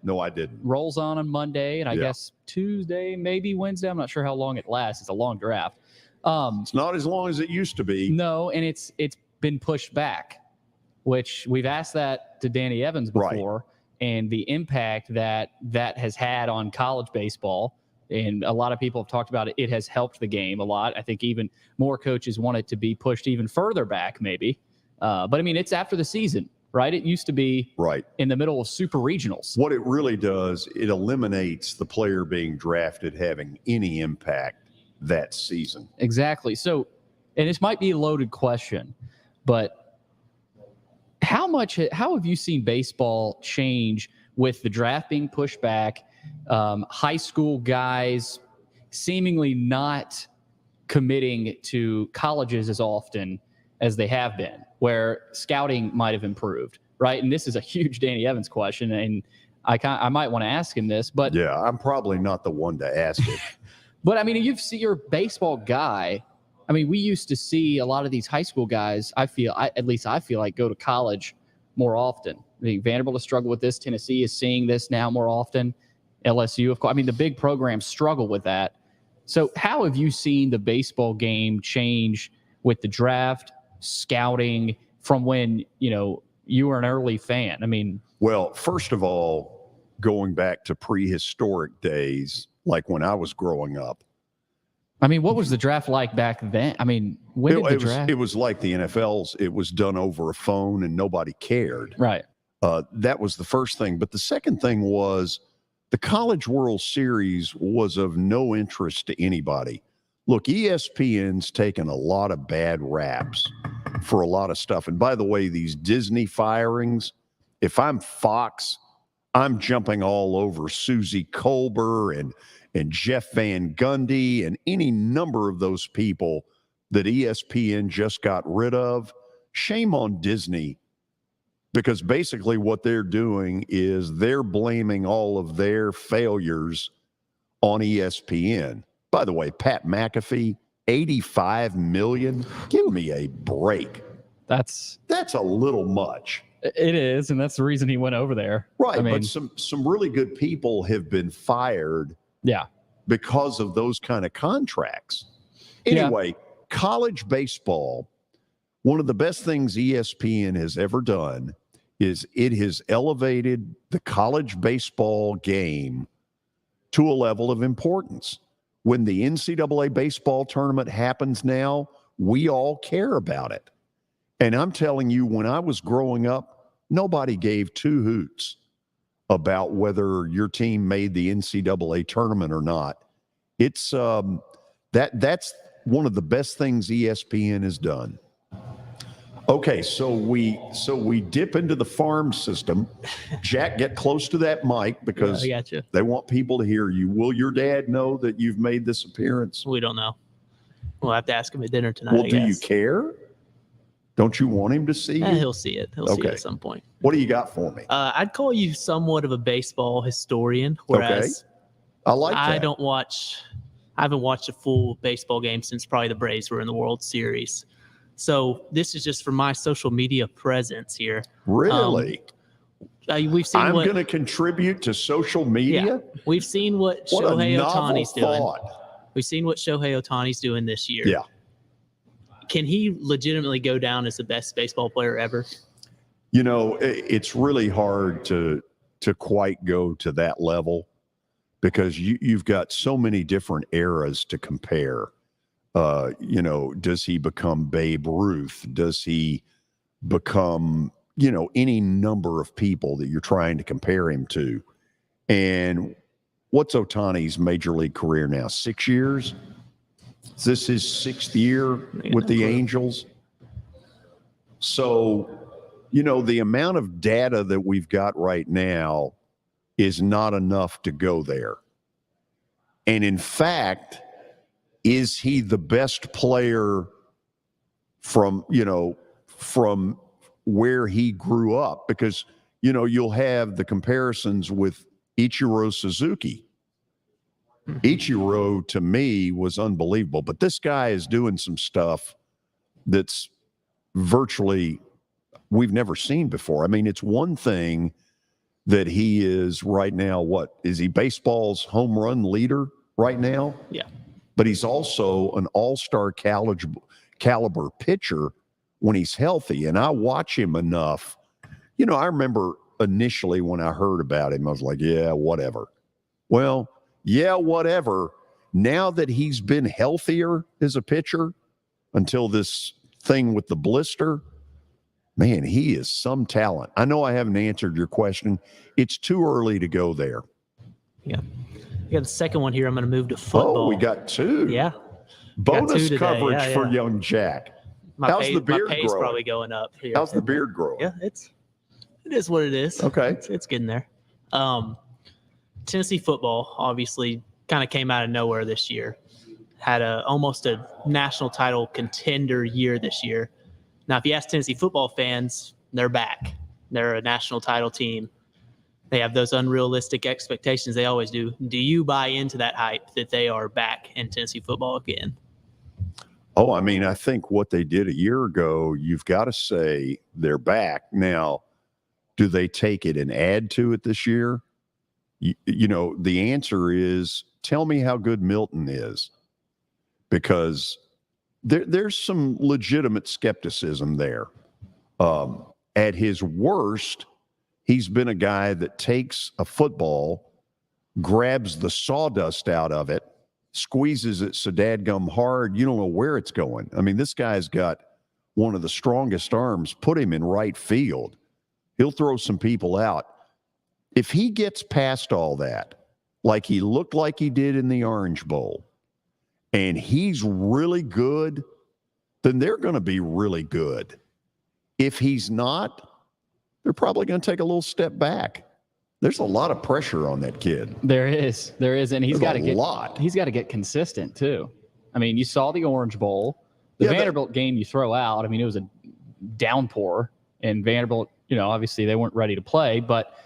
No, I didn't. Rolls on Monday, and I guess Tuesday, maybe Wednesday. I'm not sure how long it lasts. It's a long draft. It's not as long as it used to be. No, and it's been pushed back, which we've asked that to Danny Evans before, and the impact that has had on college baseball And a lot of people have talked about it. It has helped the game a lot. I think even more coaches want it to be pushed even further back, maybe. But I mean, it's after the season, right? It used to be in the middle of super regionals. What it really does, it eliminates the player being drafted having any impact that season. Exactly. So, and this might be a loaded question, but how have you seen baseball change with the draft being pushed back, high school guys seemingly not committing to colleges as often as they have been, where scouting might have improved, right? And this is a huge Danny Evans question, and I might want to ask him this, but yeah, I'm probably not the one to ask it. But I mean, you're a baseball guy. I mean, we used to see a lot of these high school guys. I feel like go to college more often. I think Vanderbilt has struggled with this. Tennessee is seeing this now more often. LSU, of course. I mean, the big programs struggle with that. So how have you seen the baseball game change with the draft, scouting from when, you were an early fan? I mean, well, first of all, going back to prehistoric days, like when I was growing up. I mean, what was the draft like back then? I mean, when did the draft? It was like the NFL's. It was done over a phone and nobody cared. Right. That was the first thing. But the second thing was the College World Series was of no interest to anybody. Look, ESPN's taken a lot of bad raps for a lot of stuff. And by the way, these Disney firings, if I'm Fox, I'm jumping all over Susie Colbert and Jeff Van Gundy and any number of those people that ESPN just got rid of. Shame on Disney, because basically what they're doing is they're blaming all of their failures on ESPN. By the way, Pat McAfee, $85 million. Give me a break. That's a little much. It is, and that's the reason he went over there. Right, I mean, but some really good people have been fired because of those kind of contracts. Anyway, college baseball, one of the best things ESPN has ever done is it has elevated the college baseball game to a level of importance. When the NCAA baseball tournament happens now, we all care about it. And I'm telling you, when I was growing up, nobody gave two hoots about whether your team made the NCAA tournament or not. It's that's one of the best things ESPN has done. Okay, so we dip into the farm system. Jack, get close to that mic because they want people to hear you. Will your dad know that you've made this appearance? We don't know. We'll have to ask him at dinner tonight. Well, do you care? Don't you want him to see you? He'll see it. He'll see it at some point. What do you got for me? I'd call you somewhat of a baseball historian, whereas I like that. I haven't watched a full baseball game since probably the Braves were in the World Series. So this is just for my social media presence here. Really? We've seen I'm going to contribute to social media? Yeah, we've seen what Shohei Ohtani's doing. We've seen what Shohei Ohtani's doing this year. Yeah. Can he legitimately go down as the best baseball player ever? You know, it's really hard to quite go to that level because you've got so many different eras to compare. Does he become Babe Ruth? Does he become, any number of people that you're trying to compare him to? And what's Ohtani's major league career now? 6 years? Is this his 6th year with the Angels? So, the amount of data that we've got right now is not enough to go there. And in fact, is he the best player from where he grew up? Because, you'll have the comparisons with Ichiro Suzuki. Ichiro, to me, was unbelievable. But this guy is doing some stuff that's virtually we've never seen before. I mean, it's one thing that he is right now. What is he? Baseball's home run leader right now? Yeah. But he's also an all-star caliber pitcher when he's healthy. And I watch him enough. I remember initially when I heard about him, I was like, yeah, whatever. Well, yeah, whatever. Now that he's been healthier as a pitcher until this thing with the blister, man, he is some talent. I know I haven't answered your question. It's too early to go there. Yeah. We got the second one here. I'm going to move to football. Oh, we got two. Yeah. Bonus coverage for young Jack. How's the beard my pace growing? Probably going up here. How's the beard growing? Yeah, it is what it is. Okay. It's getting there. Tennessee football obviously kind of came out of nowhere this year. Had almost a national title contender year this year. Now, if you ask Tennessee football fans, they're back. They're a national title team. They have those unrealistic expectations. They always do. Do you buy into that hype that they are back in Tennessee football again? Oh, I mean, I think what they did a year ago, you've got to say they're back. Now, do they take it and add to it this year? You know, the answer is tell me how good Milton is, because there's some legitimate skepticism there. At his worst, he's been a guy that takes a football, grabs the sawdust out of it, squeezes it so dadgum hard, you don't know where it's going. I mean, this guy's got one of the strongest arms. Put him in right field. He'll throw some people out. If he gets past all that, like he looked like he did in the Orange Bowl, and he's really good, then they're going to be really good. If he's not, they're probably going to take a little step back. There's a lot of pressure on that kid. There is, and he's got to get lot. He's got to get consistent too. I mean, you saw the Orange Bowl, the Vanderbilt game you throw out. I mean, it was a downpour, and Vanderbilt, you know, obviously they weren't ready to play. But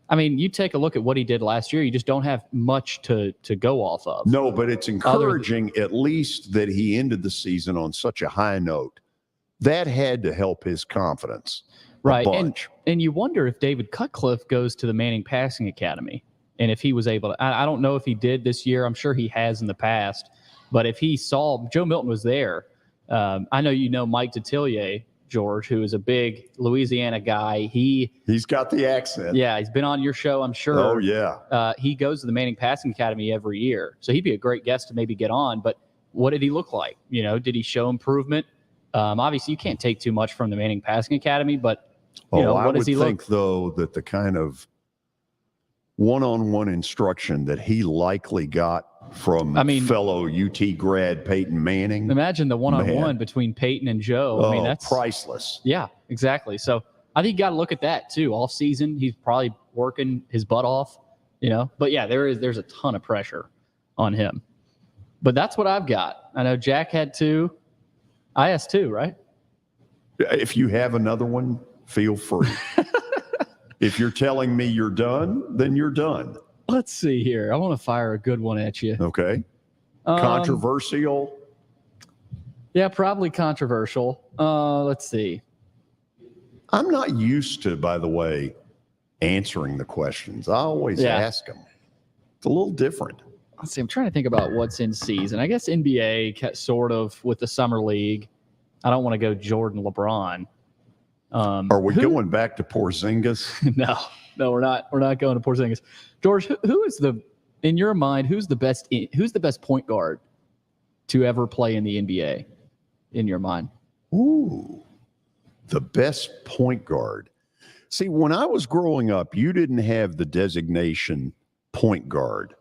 I mean, you take a look at what he did last year. You just don't have much to go off of. No, but it's encouraging at least that he ended the season on such a high note. That had to help his confidence. Right. And you wonder if David Cutcliffe goes to the Manning Passing Academy, and if he was able to. I don't know if he did this year. I'm sure he has in the past. But if he saw Joe Milton was there, I know you know Mike Detillier, George, who is a big Louisiana guy. He's got the accent. Yeah, he's been on your show, I'm sure. Oh, yeah. He goes to the Manning Passing Academy every year. So he'd be a great guest to maybe get on. But what did he look like? You know, did he show improvement? Obviously, you can't take too much from the Manning Passing Academy, but you know, what does he look? I would think, though, that the kind of one-on-one instruction that he likely got from fellow UT grad Peyton Manning. Imagine the one-on-one between Peyton and Joe. I mean, that's priceless. Yeah, exactly. So I think you got to look at that too. All season, he's probably working his butt off, you know. But yeah, there's a ton of pressure on him. But that's what I've got. I know Jack had two. I asked two, right? If you have another one, feel free. If you're telling me you're done, then you're done. Let's see here. I want to fire a good one at you. Okay. Controversial? Yeah, probably controversial. Let's see. I'm not used to, by the way, answering the questions. I always ask them. It's a little different. Let's see. I'm trying to think about what's in season. I guess NBA sort of with the summer league. I don't want to go Jordan, LeBron. Are we going back to Porzingis? No, we're not. We're not going to Porzingis. George, who is in your mind, who's the best point guard to ever play in the NBA in your mind? Ooh, the best point guard. See, when I was growing up, you didn't have the designation point guard.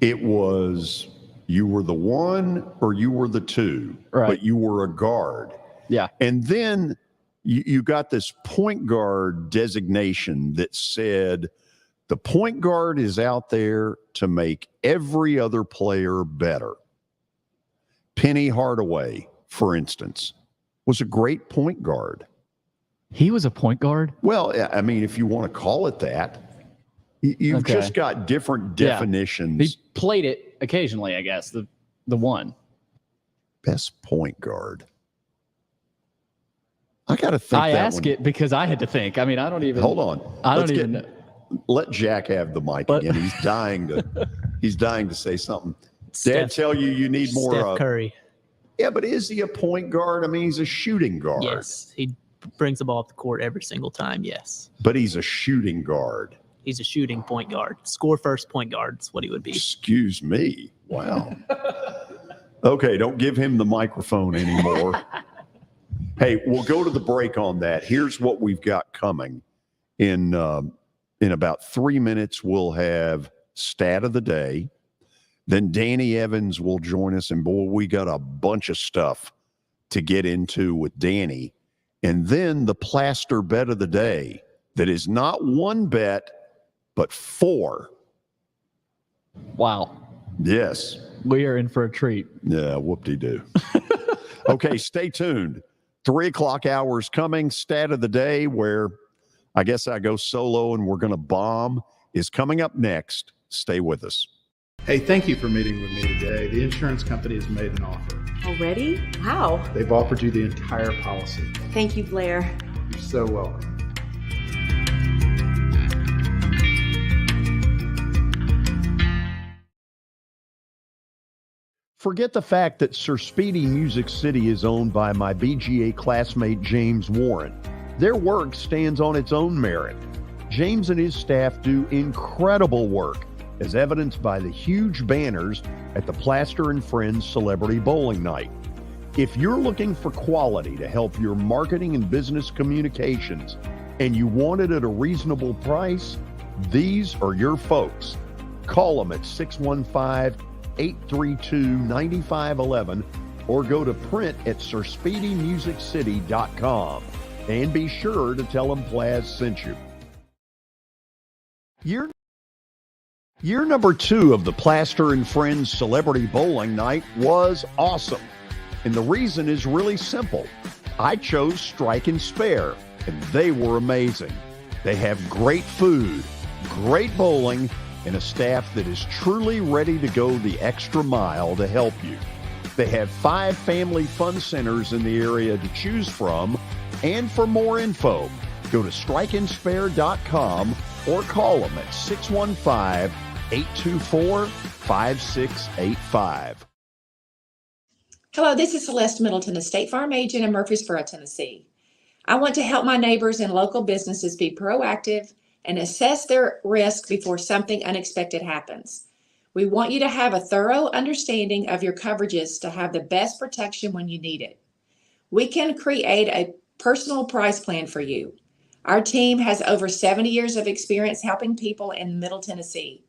It was you were the one or you were the two, right. But you were a guard. Yeah. And then you got this point guard designation that said the point guard is out there to make every other player better. Penny Hardaway, for instance, was a great point guard. He was a point guard? Well, I mean, if you want to call it that. You've just got different definitions. He played it occasionally, I guess, the one. Best point guard. I got to think. I ask it because I had to think. I mean, I don't even. Hold on. I don't even know. Let Jack have the mic again. He's dying to say something. Dad tell you need more. Steph Curry. Yeah, but is he a point guard? I mean, he's a shooting guard. Yes, he brings the ball up the court every single time. Yes. But he's a shooting guard. He's a shooting point guard. Score first point guard is what he would be. Excuse me. Wow. Okay, don't give him the microphone anymore. Hey, we'll go to the break on that. Here's what we've got coming. In about 3 minutes, we'll have Stat of the Day. Then Danny Evans will join us, and boy, we got a bunch of stuff to get into with Danny. And then the Plaster Bet of the Day that is not one bet, but 4. Wow. Yes. We are in for a treat. Yeah, whoop-de-doo. Okay, stay tuned. 3 o'clock hours coming. Stat of the Day, where I guess I go solo and we're going to bomb, is coming up next. Stay with us. Hey, thank you for meeting with me today. The insurance company has made an offer. Already? How? They've offered you the entire policy. Thank you, Blair. You're so welcome. Forget the fact that Sir Speedy Music City is owned by my BGA classmate James Warren. Their work stands on its own merit. James and his staff do incredible work, as evidenced by the huge banners at the Plaster and Friends Celebrity Bowling Night. If you're looking for quality to help your marketing and business communications, and you want it at a reasonable price, these are your folks. Call them at 615-832-9511 or go to print at sirspeedymusiccity.com. And be sure to tell them Plaz sent you. Year number 2 of the Plaster and Friends Celebrity Bowling Night was awesome. And the reason is really simple. I chose Strike and Spare, and they were amazing. They have great food, great bowling, and a staff that is truly ready to go the extra mile to help you. They have 5 family fun centers in the area to choose from. And for more info, go to strikeandspare.com or call them at 615-824-5685. Hello, this is Celeste Middleton, a State Farm agent in Murfreesboro, Tennessee. I want to help my neighbors and local businesses be proactive and assess their risk before something unexpected happens. We want you to have a thorough understanding of your coverages to have the best protection when you need it. We can create a personal price plan for you. Our team has over 70 years of experience helping people in Middle Tennessee.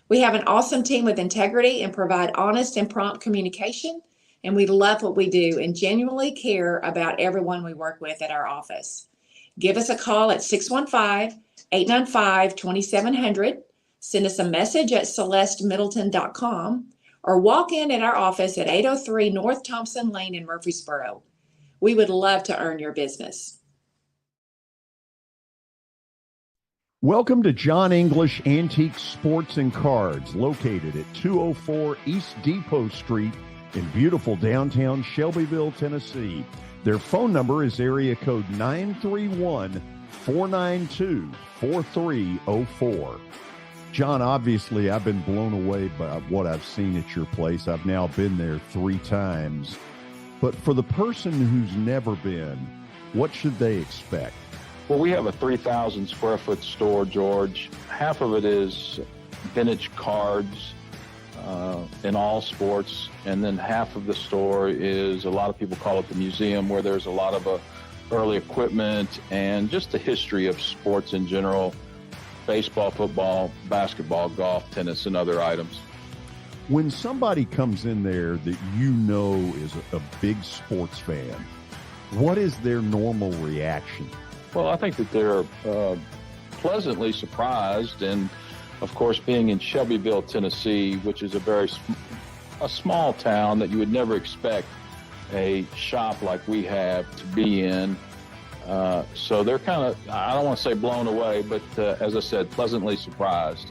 We have an awesome team with integrity and provide honest and prompt communication, and we love what we do and genuinely care about everyone we work with at our office. Give us a call at 615-895-2700, send us a message at celestemiddleton.com, or walk in at our office at 803 North Thompson Lane in Murfreesboro. We would love to earn your business. Welcome to John English Antique Sports and Cards, located at 204 East Depot Street in beautiful downtown Shelbyville, Tennessee. Their phone number is area code 931-492-4304. John, obviously, I've been blown away by what I've seen at your place. I've now been there 3 times. But for the person who's never been, what should they expect? Well, we have a 3,000 square foot store, George. Half of it is vintage cards in all sports. And then half of the store is, a lot of people call it the museum, where there's a lot of early equipment and just the history of sports in general, baseball, football, basketball, golf, tennis, and other items. When somebody comes in there that you know is a big sports fan, what is their normal reaction? Well, I think that they're pleasantly surprised. And, of course, being in Shelbyville, Tennessee, which is a small town that you would never expect a shop like we have to be in. So they're kind of, I don't want to say blown away, but as I said, pleasantly surprised.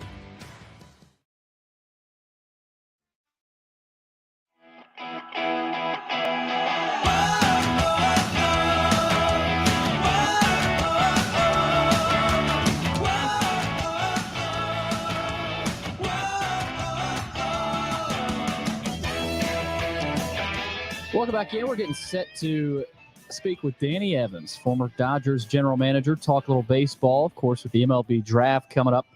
Welcome back in. We're getting set to speak with Danny Evans, former Dodgers general manager, talk a little baseball, of course, with the MLB Draft coming up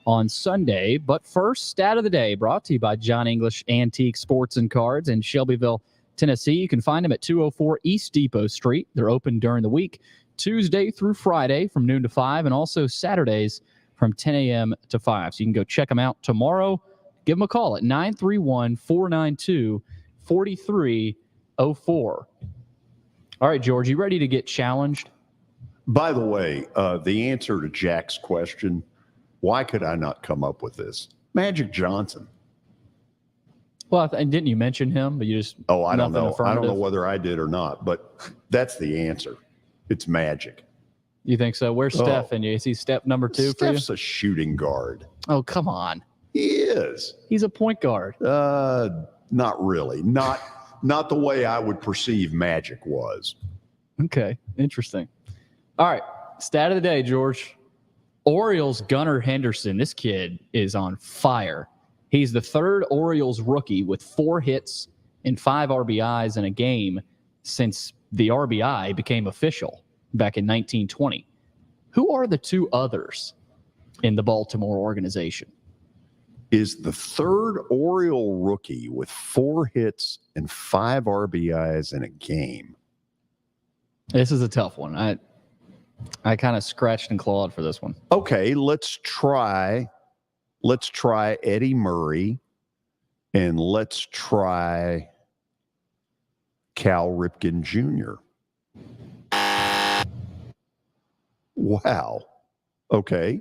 on Sunday. But first, stat of the day brought to you by John English Antique Sports and Cards in Shelbyville, Tennessee. You can find them at 204 East Depot Street. They're open during the week, Tuesday through Friday from noon to 5, and also Saturdays from 10 a.m. to 5. So you can go check them out tomorrow. Give them a call at 931-492-4304. All right, George, you ready to get challenged? By the way, the answer to Jack's question, why could I not come up with this? Magic Johnson. Well, didn't you mention him? But you just I don't know. I don't know whether I did or not, but that's the answer. It's Magic. You think so? Where's Steph? And is he step number 2 for you? Steph's a shooting guard. Oh, come on. He is. He's a point guard. Not really. Not the way I would perceive Magic was. Okay, interesting. All right, stat of the day, George. Orioles Gunnar Henderson. This kid is on fire. He's the third Orioles rookie with 4 hits and 5 RBIs in a game since the RBI became official back in 1920. Who are the 2 others in the Baltimore organization? Is the third Oriole rookie with 4 hits and 5 RBIs in a game. This is a tough one. I kind of scratched and clawed for this one. Okay, let's try Eddie Murray, and let's try Cal Ripken Jr. Wow. Okay.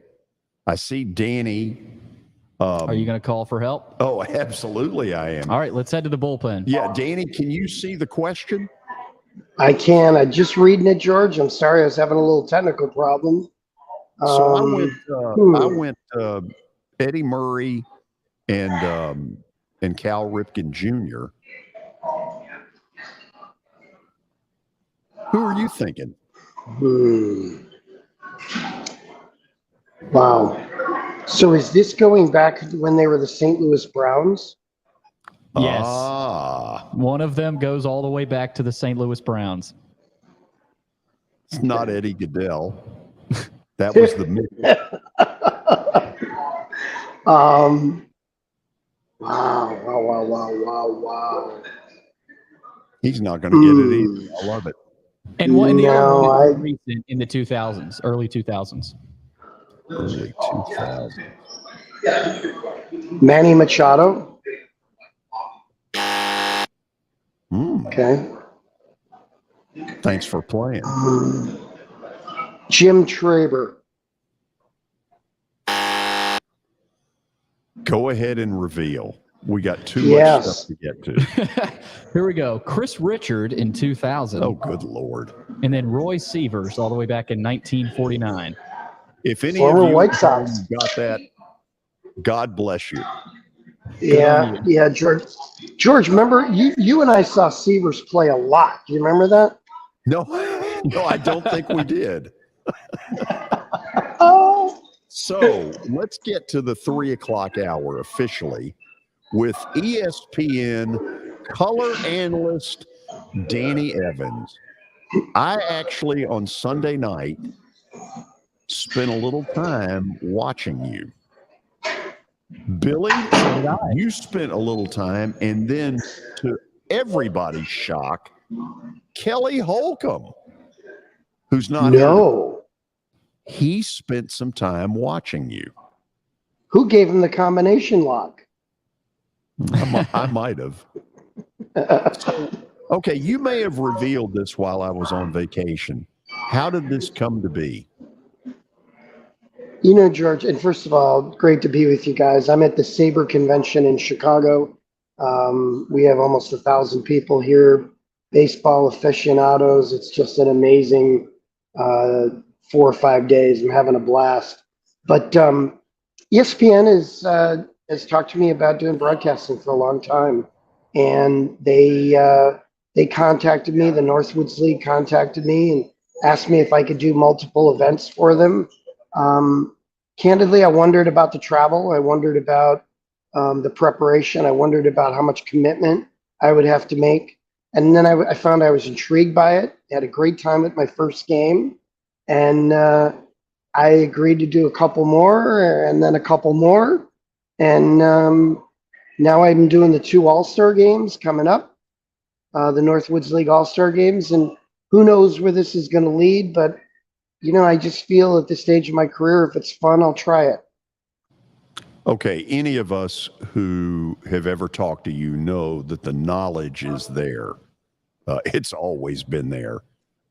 I see Danny. Are you going to call for help? Oh, absolutely I am. All right, let's head to the bullpen. Yeah, Danny, can you see the question? I can. I just reading it, George. I'm sorry, I was having a little technical problem. So I went Eddie Murray and Cal Ripken Jr. Who are you thinking? Wow. So is this going back to when they were the St. Louis Browns? Yes. One of them goes all the way back to the St. Louis Browns. It's not Eddie Goodell. That was the mid. Wow. He's not going to get it either. I love it. And one in the recent in the 2000s, early 2000s. Early 2000s. Manny Machado. Okay. Thanks for playing. Jim Traber. Go ahead and reveal. We got too much stuff to get to. Here we go. Chris Richard in 2000. Oh, good Lord. And then Roy Sievers all the way back in 1949. If any Former of you White Sox got that, God bless you. Yeah, George. George, remember you and I saw Sievers play a lot. Do you remember that? No, I don't think we did. So let's get to the 3:00 hour officially with ESPN color analyst Danny Evans. I actually on Sunday night spent a little time watching you. Billy, you spent a little time, and then to everybody's shock, Kelly Holcomb, who's not here, he spent some time watching you. Who gave him the combination lock? I might have. Okay, you may have revealed this while I was on vacation. How did this come to be? You know, George, and first of all, great to be with you guys. I'm at the Sabre Convention in Chicago. We have almost 1,000 people here, baseball aficionados. It's just an amazing 4 or 5 days. I'm having a blast. But ESPN has talked to me about doing broadcasting for a long time. And they contacted me, the Northwoods League contacted me and asked me if I could do multiple events for them. Candidly, I wondered about the travel. I wondered about the preparation. I wondered about how much commitment I would have to make. And then I found I was intrigued by it. I had a great time at my first game. And I agreed to do a couple more and then a couple more. And now I'm doing the 2 All-Star games coming up, the Northwoods League All-Star games. And who knows where this is going to lead, but I just feel at this stage of my career, if it's fun, I'll try it. Okay, any of us who have ever talked to you know that the knowledge is there. It's always been there.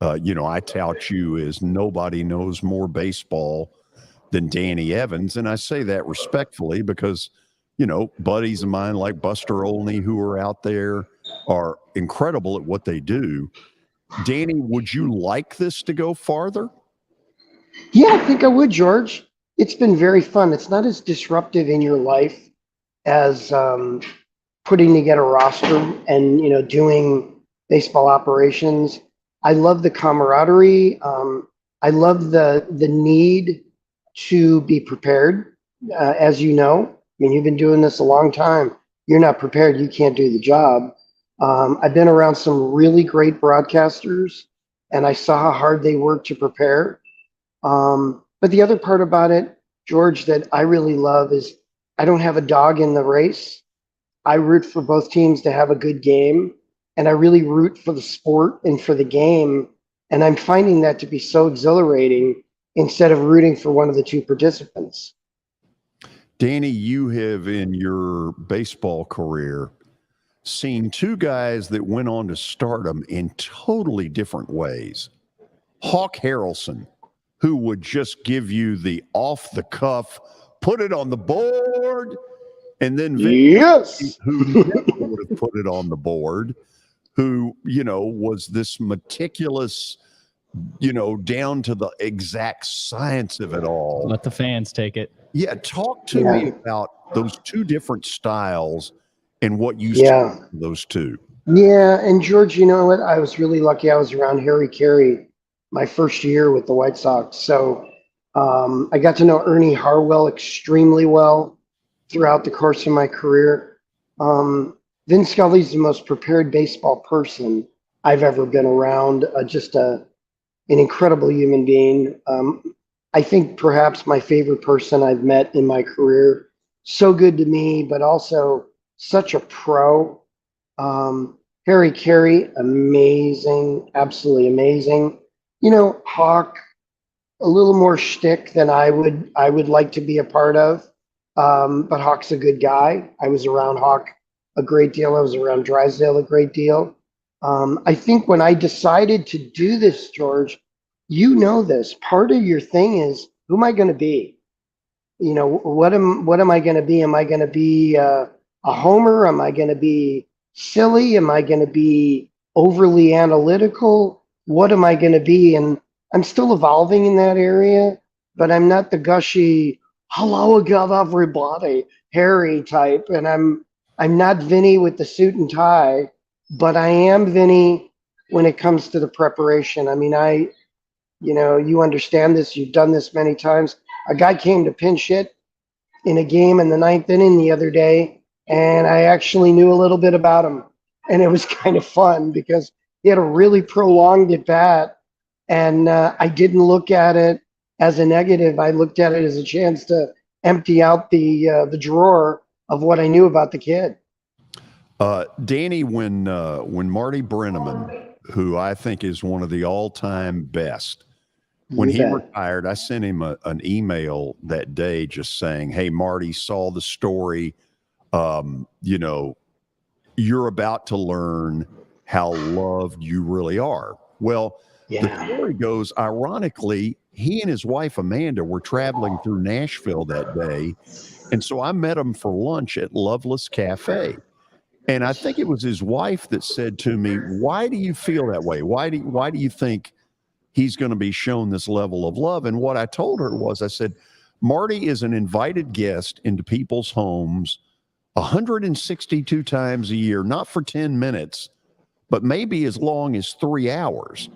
I tout you as nobody knows more baseball than Danny Evans, and I say that respectfully because, buddies of mine like Buster Olney who are out there are incredible at what they do. Danny, would you like this to go farther? Yeah, I think I would, George. It's been very fun. It's not as disruptive in your life as putting together a roster and, doing baseball operations. I love the camaraderie. I love the need to be prepared. As you know, you've been doing this a long time. You're not prepared, you can't do the job. I've been around some really great broadcasters, and I saw how hard they work to prepare. But the other part about it, George, that I really love is I don't have a dog in the race. I root for both teams to have a good game, and I really root for the sport and for the game. And I'm finding that to be so exhilarating instead of rooting for one of the two participants. Danny, you have in your baseball career seen 2 guys that went on to stardom in totally different ways. Hawk Harrelson, who would just give you the off-the-cuff, put it on the board, and then yes, who never would have put it on the board, who, was this meticulous, down to the exact science of it all. Let the fans take it. Yeah, talk to me about those 2 different styles and what you saw in those 2. Yeah, and George, you know what? I was really lucky. I was around Harry Carey my first year with the White Sox. So I got to know Ernie Harwell extremely well throughout the course of my career. Vin Scully's the most prepared baseball person I've ever been around, just an incredible human being. I think perhaps my favorite person I've met in my career. So good to me, but also such a pro. Harry Carey, amazing, absolutely amazing. Hawk, a little more shtick than I would like to be a part of. But Hawk's a good guy. I was around Hawk a great deal. I was around Drysdale a great deal. I think when I decided to do this, George, this, part of your thing is, who am I going to be? What am I going to be? Am I going to be a homer? Am I going to be silly? Am I going to be overly analytical? What am I going to be? And I'm still evolving in that area, but I'm not the gushy, hello again, everybody, Harry type. And I'm not Vinny with the suit and tie, but I am Vinny when it comes to the preparation. You understand this. You've done this many times. A guy came to pinch hit in a game in the 9th inning the other day, and I actually knew a little bit about him. And it was kind of fun because he had a really prolonged at bat, and I didn't look at it as a negative. I looked at it as a chance to empty out the drawer of what I knew about the kid. Danny, when Marty Brenneman, who I think is one of the all-time best, when he retired, I sent him an email that day just saying, hey, Marty, saw the story. You're about to learn how loved you really are. Well, the story goes, ironically, he and his wife, Amanda, were traveling through Nashville that day. And so I met him for lunch at Loveless Cafe. And I think it was his wife that said to me, why do you feel that way? Why do you think he's going to be shown this level of love? And what I told her was, I said, Marty is an invited guest into people's homes 162 times a year, not for 10 minutes, but maybe as long as 3 hours.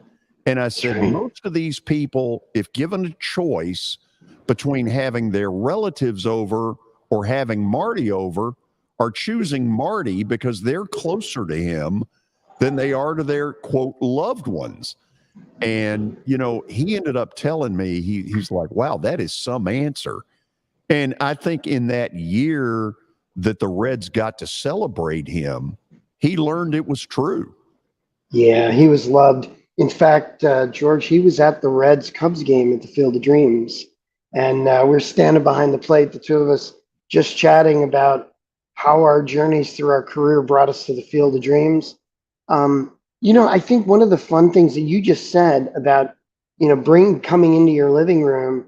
And I said, most of these people, if given a choice between having their relatives over or having Marty over, are choosing Marty because they're closer to him than they are to their, quote, loved ones. And, he ended up telling me, he's like, wow, that is some answer. And I think in that year that the Reds got to celebrate him, he learned it was true. Yeah, he was loved. In fact, George, he was at the Reds Cubs game at the Field of Dreams. And we're standing behind the plate, the two of us, just chatting about how our journeys through our career brought us to the Field of Dreams. I think one of the fun things that you just said about, coming into your living room,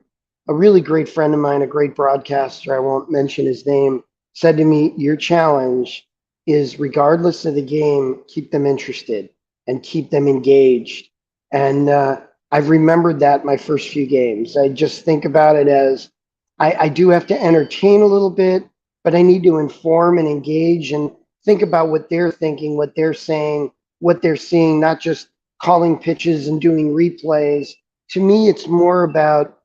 a really great friend of mine, a great broadcaster, I won't mention his name, said to me, your challenge is regardless of the game, keep them interested and keep them engaged. And I've remembered that my first few games. I just think about it as I do have to entertain a little bit, but I need to inform and engage and think about what they're thinking, what they're saying, what they're seeing, not just calling pitches and doing replays. To me, it's more about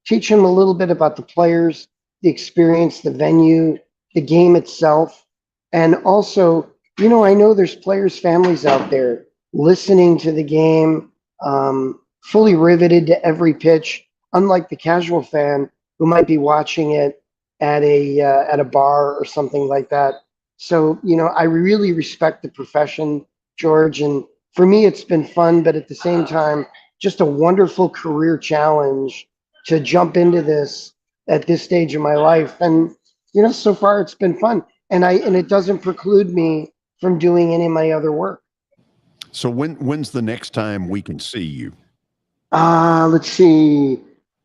teaching them a little bit about the players, the experience, the venue, the game itself. And also, I know there's players' families out there listening to the game, fully riveted to every pitch, unlike the casual fan who might be watching it at a bar or something like that. So, I really respect the profession, George. And for me, it's been fun, but at the same time, just a wonderful career challenge to jump into this at this stage of my life. And, so far it's been fun. And it doesn't preclude me from doing any of my other work. So when's the next time we can see you? Let's see.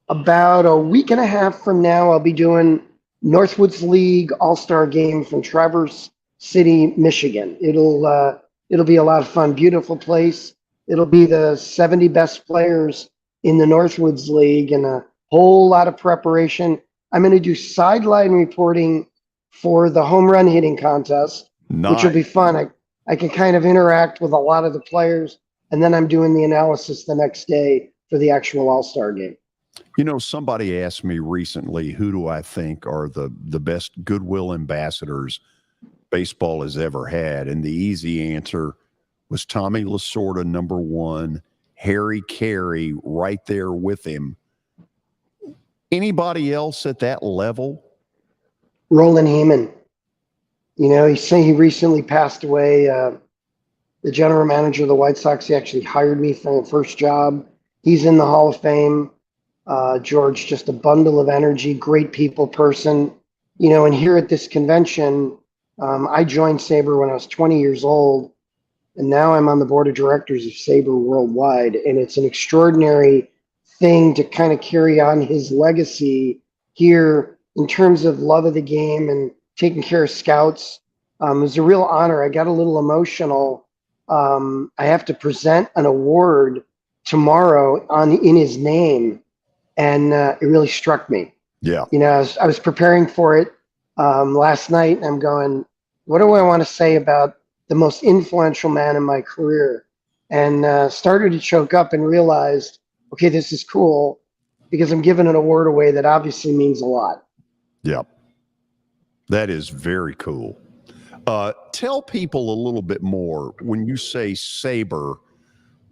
About a week and a half from now, I'll be doing Northwoods League All-Star Game from Traverse City, Michigan. It'll be a lot of fun. Beautiful place. It'll be the 70 best players in the Northwoods League and a whole lot of preparation. I'm going to do sideline reporting for the home run hitting contest, which will be fun. I can kind of interact with a lot of the players, and then I'm doing the analysis the next day for the actual All-Star game. Somebody asked me recently, who do I think are the best goodwill ambassadors baseball has ever had? And the easy answer was Tommy Lasorda, number one, Harry Carey right there with him. Anybody else at that level? Roland Heyman. He recently passed away. The general manager of the White Sox, he actually hired me for my first job. He's in the Hall of Fame. George, just a bundle of energy, great people person. And here at this convention, I joined Sabre when I was 20 years old, and now I'm on the board of directors of Sabre Worldwide. And it's an extraordinary thing to kind of carry on his legacy here in terms of love of the game and taking care of scouts. It was a real honor. I got a little emotional. I have to present an award tomorrow in his name, and it really struck me. Yeah. I was preparing for it last night, and I'm going, what do I want to say about the most influential man in my career? And started to choke up and realized, okay, this is cool because I'm giving an award away that obviously means a lot. Yep. That is very cool. Tell people a little bit more when you say Sabre.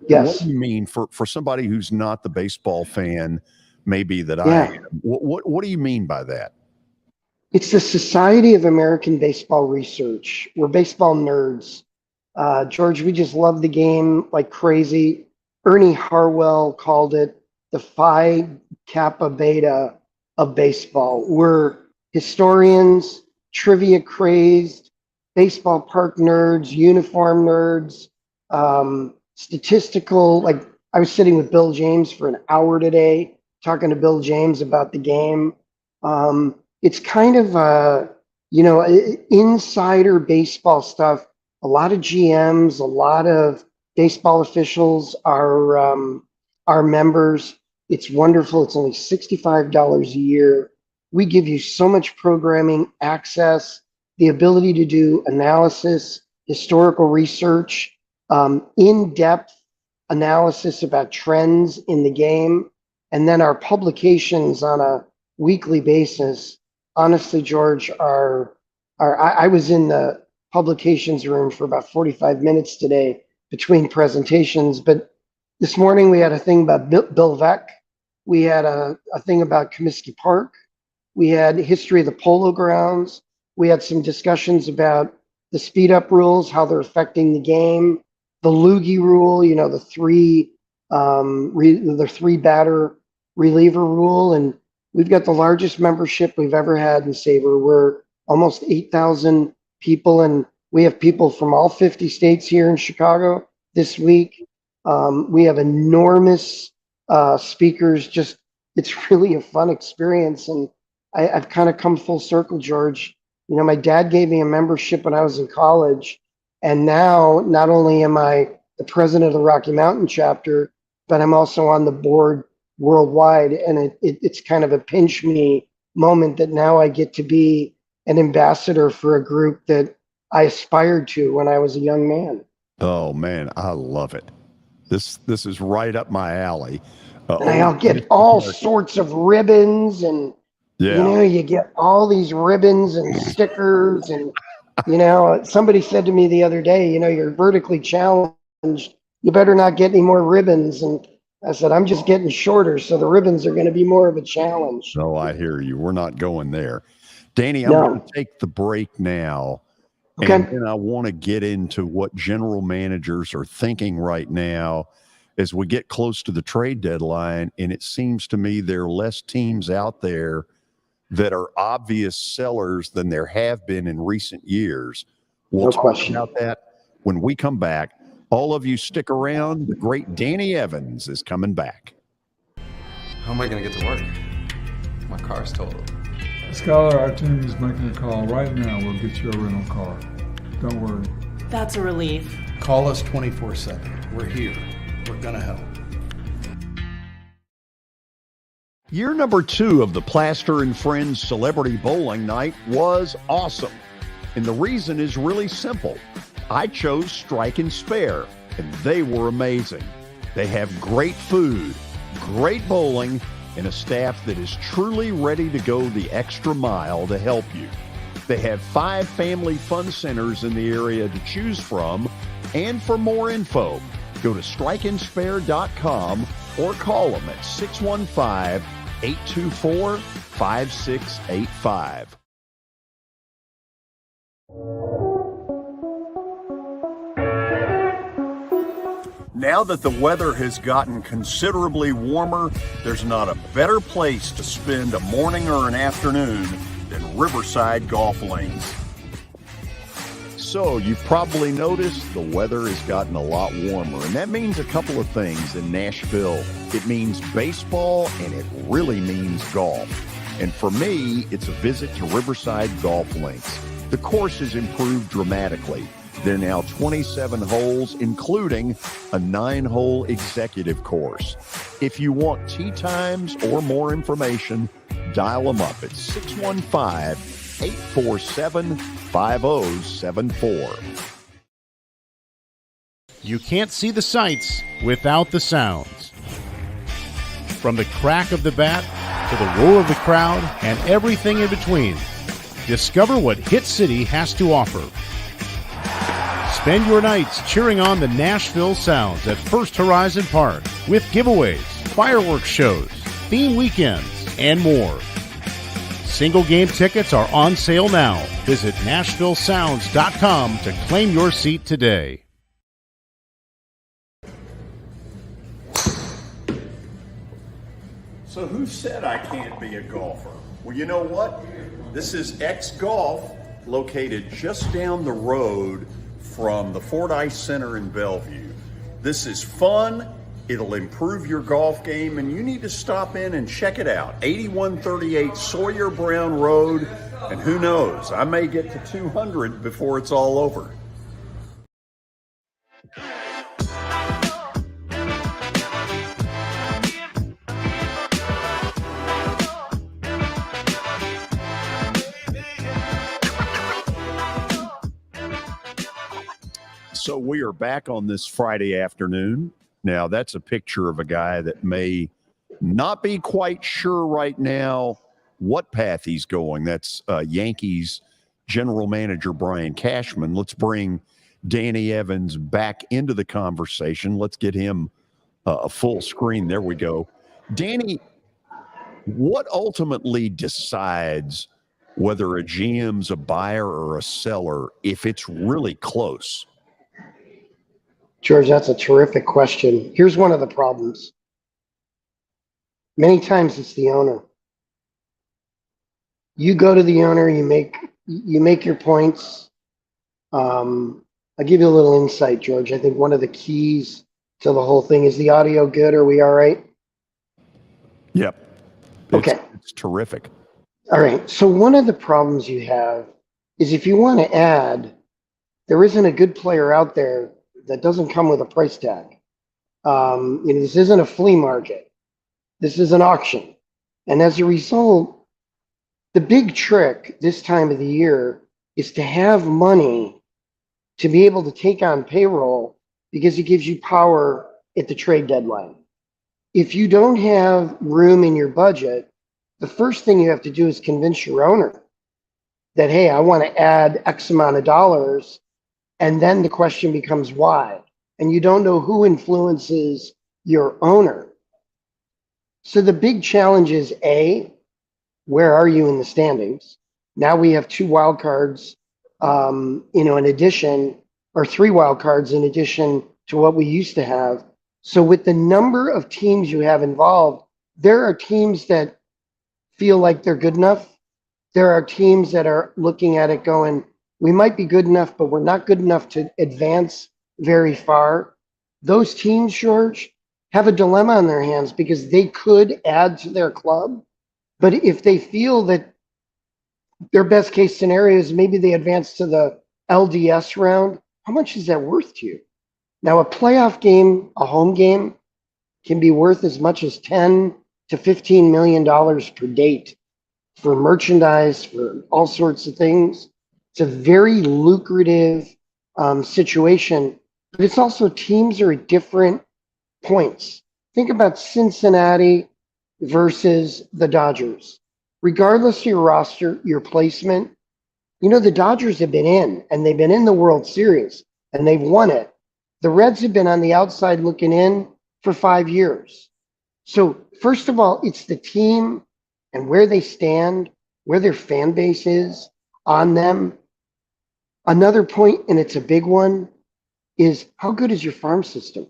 Yes. What do you mean for somebody who's not the baseball fan, maybe that I am? What do you mean by that? It's the Society of American Baseball Research. We're baseball nerds. George, we just love the game like crazy. Ernie Harwell called it the Phi Kappa Beta of baseball. We're historians, trivia crazed, baseball park nerds, uniform nerds, statistical. Like I was sitting with Bill James for an hour today, talking to Bill James about the game. It's kind of insider baseball stuff. A lot of GMs, a lot of baseball officials are members. It's wonderful. It's only $65 a year. We give you so much programming, access, the ability to do analysis, historical research, in-depth analysis about trends in the game, and then our publications on a weekly basis. Honestly, George, I was in the publications room for about 45 minutes today between presentations, but This morning we had a thing about Bill Veck. We had a thing about Comiskey Park. We had history of the polo grounds. We had some discussions about the speed up rules, how they're affecting the game, the loogie rule, the three batter reliever rule. And we've got the largest membership we've ever had in Sabre. We're almost 8,000 people, and we have people from all 50 states here in Chicago this week. We have enormous speakers. It's really a fun experience. And I've kind of come full circle, George. My dad gave me a membership when I was in college. And now not only am I the president of the Rocky Mountain chapter, but I'm also on the board worldwide. And it's kind of a pinch me moment that now I get to be an ambassador for a group that I aspired to when I was a young man. Oh, man, I love it. This is right up my alley. And I'll get all sorts of ribbons and, you get all these ribbons and stickers. And, somebody said to me the other day, you're vertically challenged. You better not get any more ribbons. And I said, I'm just getting shorter, so the ribbons are going to be more of a challenge. No, I hear you. We're not going there. Danny, I'm going to take the break now. Okay. And then I want to get into what general managers are thinking right now as we get close to the trade deadline. And it seems to me there are less teams out there that are obvious sellers than there have been in recent years. We'll talk about that when we come back. All of you stick around. The great Danny Evans is coming back. How am I going to get to work? My car's totaled. Skylar, our team is making a call right now. We'll get you a rental car. Don't worry. That's a relief. Call us 24/7. We're here. We're going to help. Year number 2 of the Plaster and Friends Celebrity Bowling Night was awesome. And the reason is really simple. I chose Strike and Spare, and they were amazing. They have great food, great bowling, and a staff that is truly ready to go the extra mile to help you. They have 5 family fun centers in the area to choose from. And for more info, go to strikeandspare.com or call them at 615-824-5685. Now that the weather has gotten considerably warmer, there's not a better place to spend a morning or an afternoon than Riverside Golf Links. So you've probably noticed the weather has gotten a lot warmer, and that means a couple of things in Nashville. It means baseball, and it really means golf. And for me, it's a visit to Riverside Golf Links. The course has improved dramatically. There are now 27 holes, including a 9-hole executive course. If you want tee times or more information, dial them up at 615-847-5074. You can't see the sights without the sounds. From the crack of the bat to the roar of the crowd and everything in between, discover what Hit City has to offer. Spend your nights cheering on the Nashville Sounds at First Horizon Park with giveaways, fireworks shows, theme weekends, and more. Single game tickets are on sale now. Visit NashvilleSounds.com to claim your seat today. So who said I can't be a golfer? Well, you know what? This is X Golf, located just down the road from the Fordyce Center in Bellevue. This is fun. It'll improve your golf game, and you need to stop in and check it out. 8138 Sawyer Brown Road, and who knows, I may get to 200 before it's all over. So we are back on this Friday afternoon. Now, that's a picture of a guy that may not be quite sure right now what path he's going. That's Yankees general manager Brian Cashman. Let's bring Danny Evans back into the conversation. Let's get him a full screen. There we go. Danny, what ultimately decides whether a GM's a buyer or a seller if it's really close? George, that's a terrific question. Here's one of the problems. Many times it's the owner. You go to the owner, you make your points. I'll give you a little insight, George. I think one of the keys to the whole thing is the audio good. Are we all right? Yep. Okay. It's terrific. All right. So one of the problems you have is if you want to add, there isn't a good player out there that doesn't come with a price tag. This isn't a flea market. This is an auction. And as a result, the big trick this time of the year is to have money to be able to take on payroll because it gives you power at the trade deadline. If you don't have room in your budget, the first thing you have to do is convince your owner that, hey, I want to add X amount of dollars. And then the question becomes why. And you don't know who influences your owner. So the big challenge is A, where are you in the standings? Now we have 2 wild cards, in addition, or 3 wild cards in addition to what we used to have. So with the number of teams you have involved, there are teams that feel like they're good enough. There are teams that are looking at it going, we might be good enough, but we're not good enough to advance very far. Those teams, George, have a dilemma on their hands because they could add to their club. But if they feel that their best case scenario is maybe they advance to the LDS round, how much is that worth to you? Now, a playoff game, a home game, can be worth as much as $10 to $15 million per date for merchandise, for all sorts of things. It's a very lucrative situation, but it's also teams are at different points. Think about Cincinnati versus the Dodgers. Regardless of your roster, your placement, the Dodgers have been in, and they've been in the World Series, and they've won it. The Reds have been on the outside looking in for 5 years. So first of all, it's the team and where they stand, where their fan base is on them. Another point, and it's a big one, is how good is your farm system?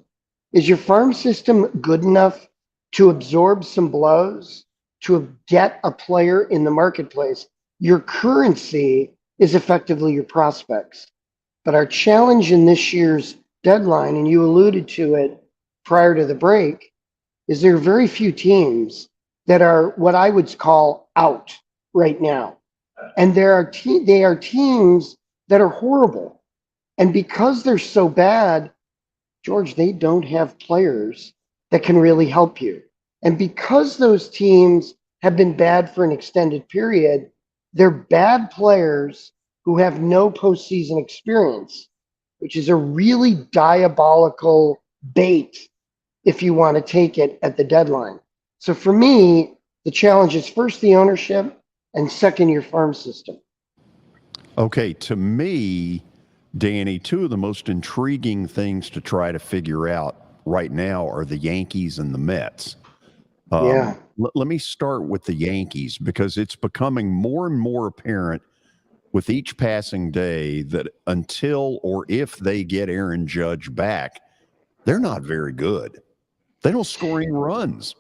Is your farm system good enough to absorb some blows, to get a player in the marketplace? Your currency is effectively your prospects. But our challenge in this year's deadline, and you alluded to it prior to the break, is there are very few teams that are what I would call out right now. And they are teams that are horrible. And because they're so bad, George, they don't have players that can really help you. And because those teams have been bad for an extended period, they're bad players who have no postseason experience, which is a really diabolical bait if you want to take it at the deadline. So for me, the challenge is first the ownership and second your farm system. Okay, to me, Danny, 2 of the most intriguing things to try to figure out right now are the Yankees and the Mets. Let me start with the Yankees because it's becoming more and more apparent with each passing day that until or if they get Aaron Judge back, they're not very good. They don't score any runs.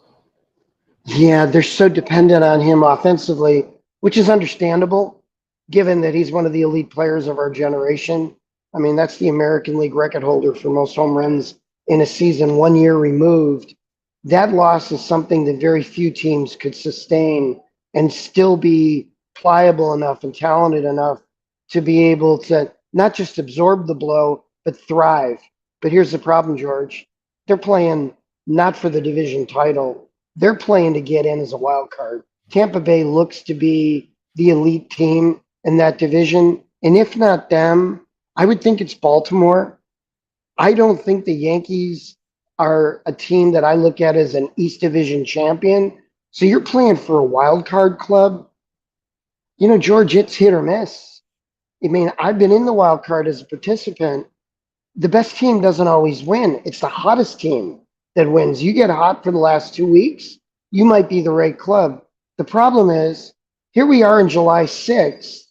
Yeah, they're so dependent on him offensively, which is understandable, given that he's one of the elite players of our generation. I mean, that's the American League record holder for most home runs in a season 1 year removed. That loss is something that very few teams could sustain and still be pliable enough and talented enough to be able to not just absorb the blow, but thrive. But here's the problem, George. They're playing not for the division title. They're playing to get in as a wild card. Tampa Bay looks to be the elite team in that division. And if not them, I would think it's Baltimore. I don't think the Yankees are a team that I look at as an East Division champion. So you're playing for a wild card club. George, it's hit or miss. I mean, I've been in the wild card as a participant. The best team doesn't always win. It's the hottest team that wins. You get hot for the last 2 weeks, you might be the right club. The problem is, here we are in July 6th,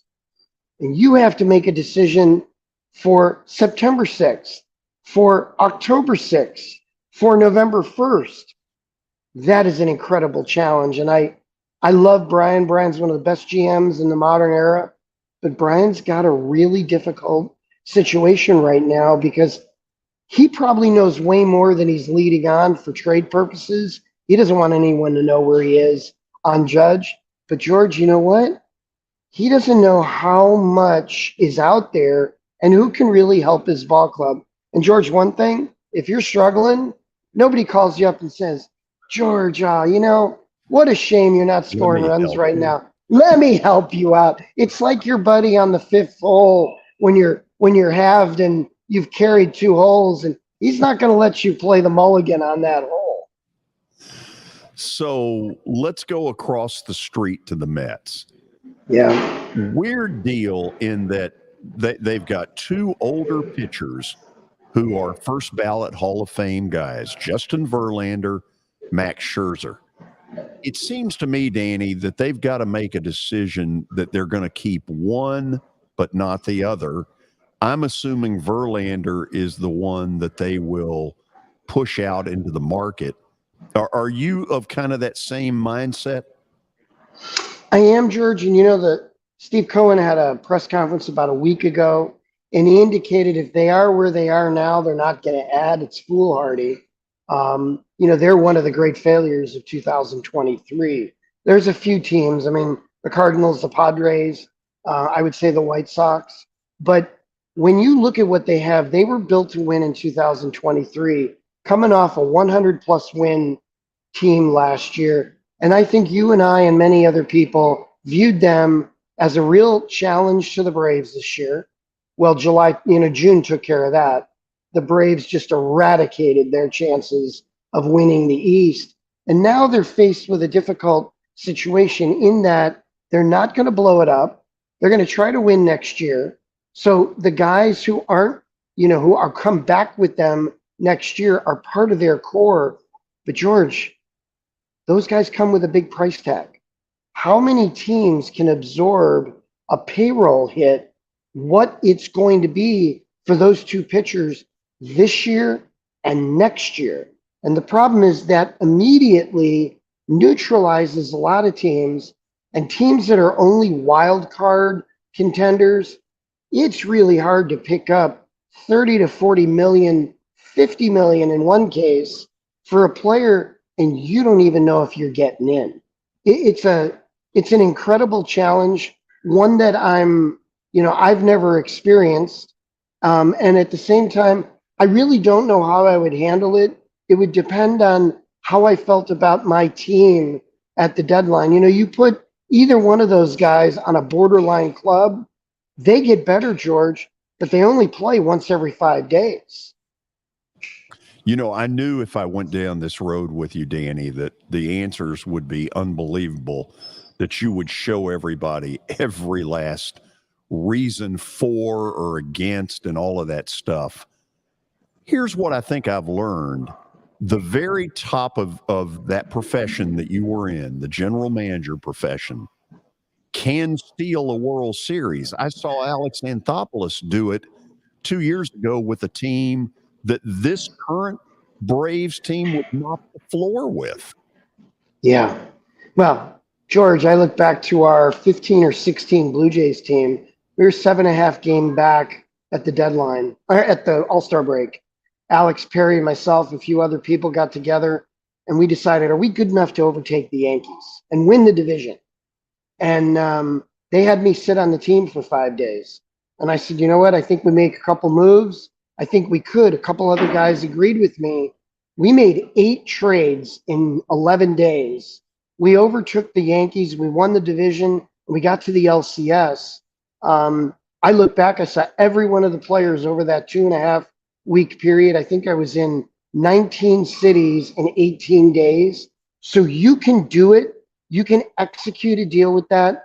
and you have to make a decision for September 6th, for October 6th, for November 1st. That is an incredible challenge. And I love Brian. Brian's one of the best GMs in the modern era, but Brian's got a really difficult situation right now because he probably knows way more than he's leading on for trade purposes. He doesn't want anyone to know where he is on Judge. But George, you know what? He doesn't know how much is out there and who can really help his ball club. And George, one thing, if you're struggling, nobody calls you up and says, George, what a shame you're not scoring runs right now. Let me help you out. It's like your buddy on the fifth hole when you're halved and you've carried 2 holes, and he's not going to let you play the mulligan on that hole. So let's go across the street to the Mets. Yeah. Weird deal in that they've got 2 older pitchers who are first ballot Hall of Fame guys, Justin Verlander, Max Scherzer. It seems to me, Danny, that they've got to make a decision that they're going to keep one but not the other. I'm assuming Verlander is the one that they will push out into the market. Are you of kind of that same mindset? I am, George. And that Steve Cohen had a press conference about a week ago, and he indicated if they are where they are now, they're not going to add. It's foolhardy. They're one of the great failures of 2023. There's a few teams. I mean, the Cardinals, the Padres, I would say the White Sox. But when you look at what they have, they were built to win in 2023, coming off a 100-plus win team last year. And I think you and I and many other people viewed them as a real challenge to the Braves this year. Well, June took care of that. The Braves just eradicated their chances of winning the East. And now they're faced with a difficult situation in that they're not going to blow it up. They're going to try to win next year. So the guys who aren't, who are come back with them next year are part of their core. But George, those guys come with a big price tag. How many teams can absorb a payroll hit, what it's going to be for those 2 pitchers this year and next year? And the problem is that immediately neutralizes a lot of teams, and teams that are only wild card contenders, it's really hard to pick up 30 to 40 million, 50 million in one case for a player, and you don't even know if you're getting in. It's an incredible challenge, one that I've never experienced. And at the same time, I really don't know how I would handle it. It would depend on how I felt about my team at the deadline. You put either one of those guys on a borderline club, they get better, George, but they only play once every 5 days. I knew if I went down this road with you, Danny, that the answers would be unbelievable, that you would show everybody every last reason for or against and all of that stuff. Here's what I think I've learned. The very top of that profession that you were in, the general manager profession, can steal a World Series. I saw Alex Anthopoulos do it 2 years ago with a team that this current Braves team would mop the floor with. Yeah. Well, George, I look back to our 15 or 16 Blue Jays team. We were 7.5 game back at the deadline, or at the All-Star break. Alex Perry, myself, a few other people got together, and we decided, are we good enough to overtake the Yankees and win the division? And they had me sit on the team for 5 days. And I said, you know what? I think we make a couple moves. I think we could. A couple other guys agreed with me. We made 8 trades in 11 days. We overtook the Yankees. We won the division. We got to the LCS. I look back, I saw every one of the players over that 2.5 week period. I think I was in 19 cities in 18 days. So you can do it. You can execute a deal with that.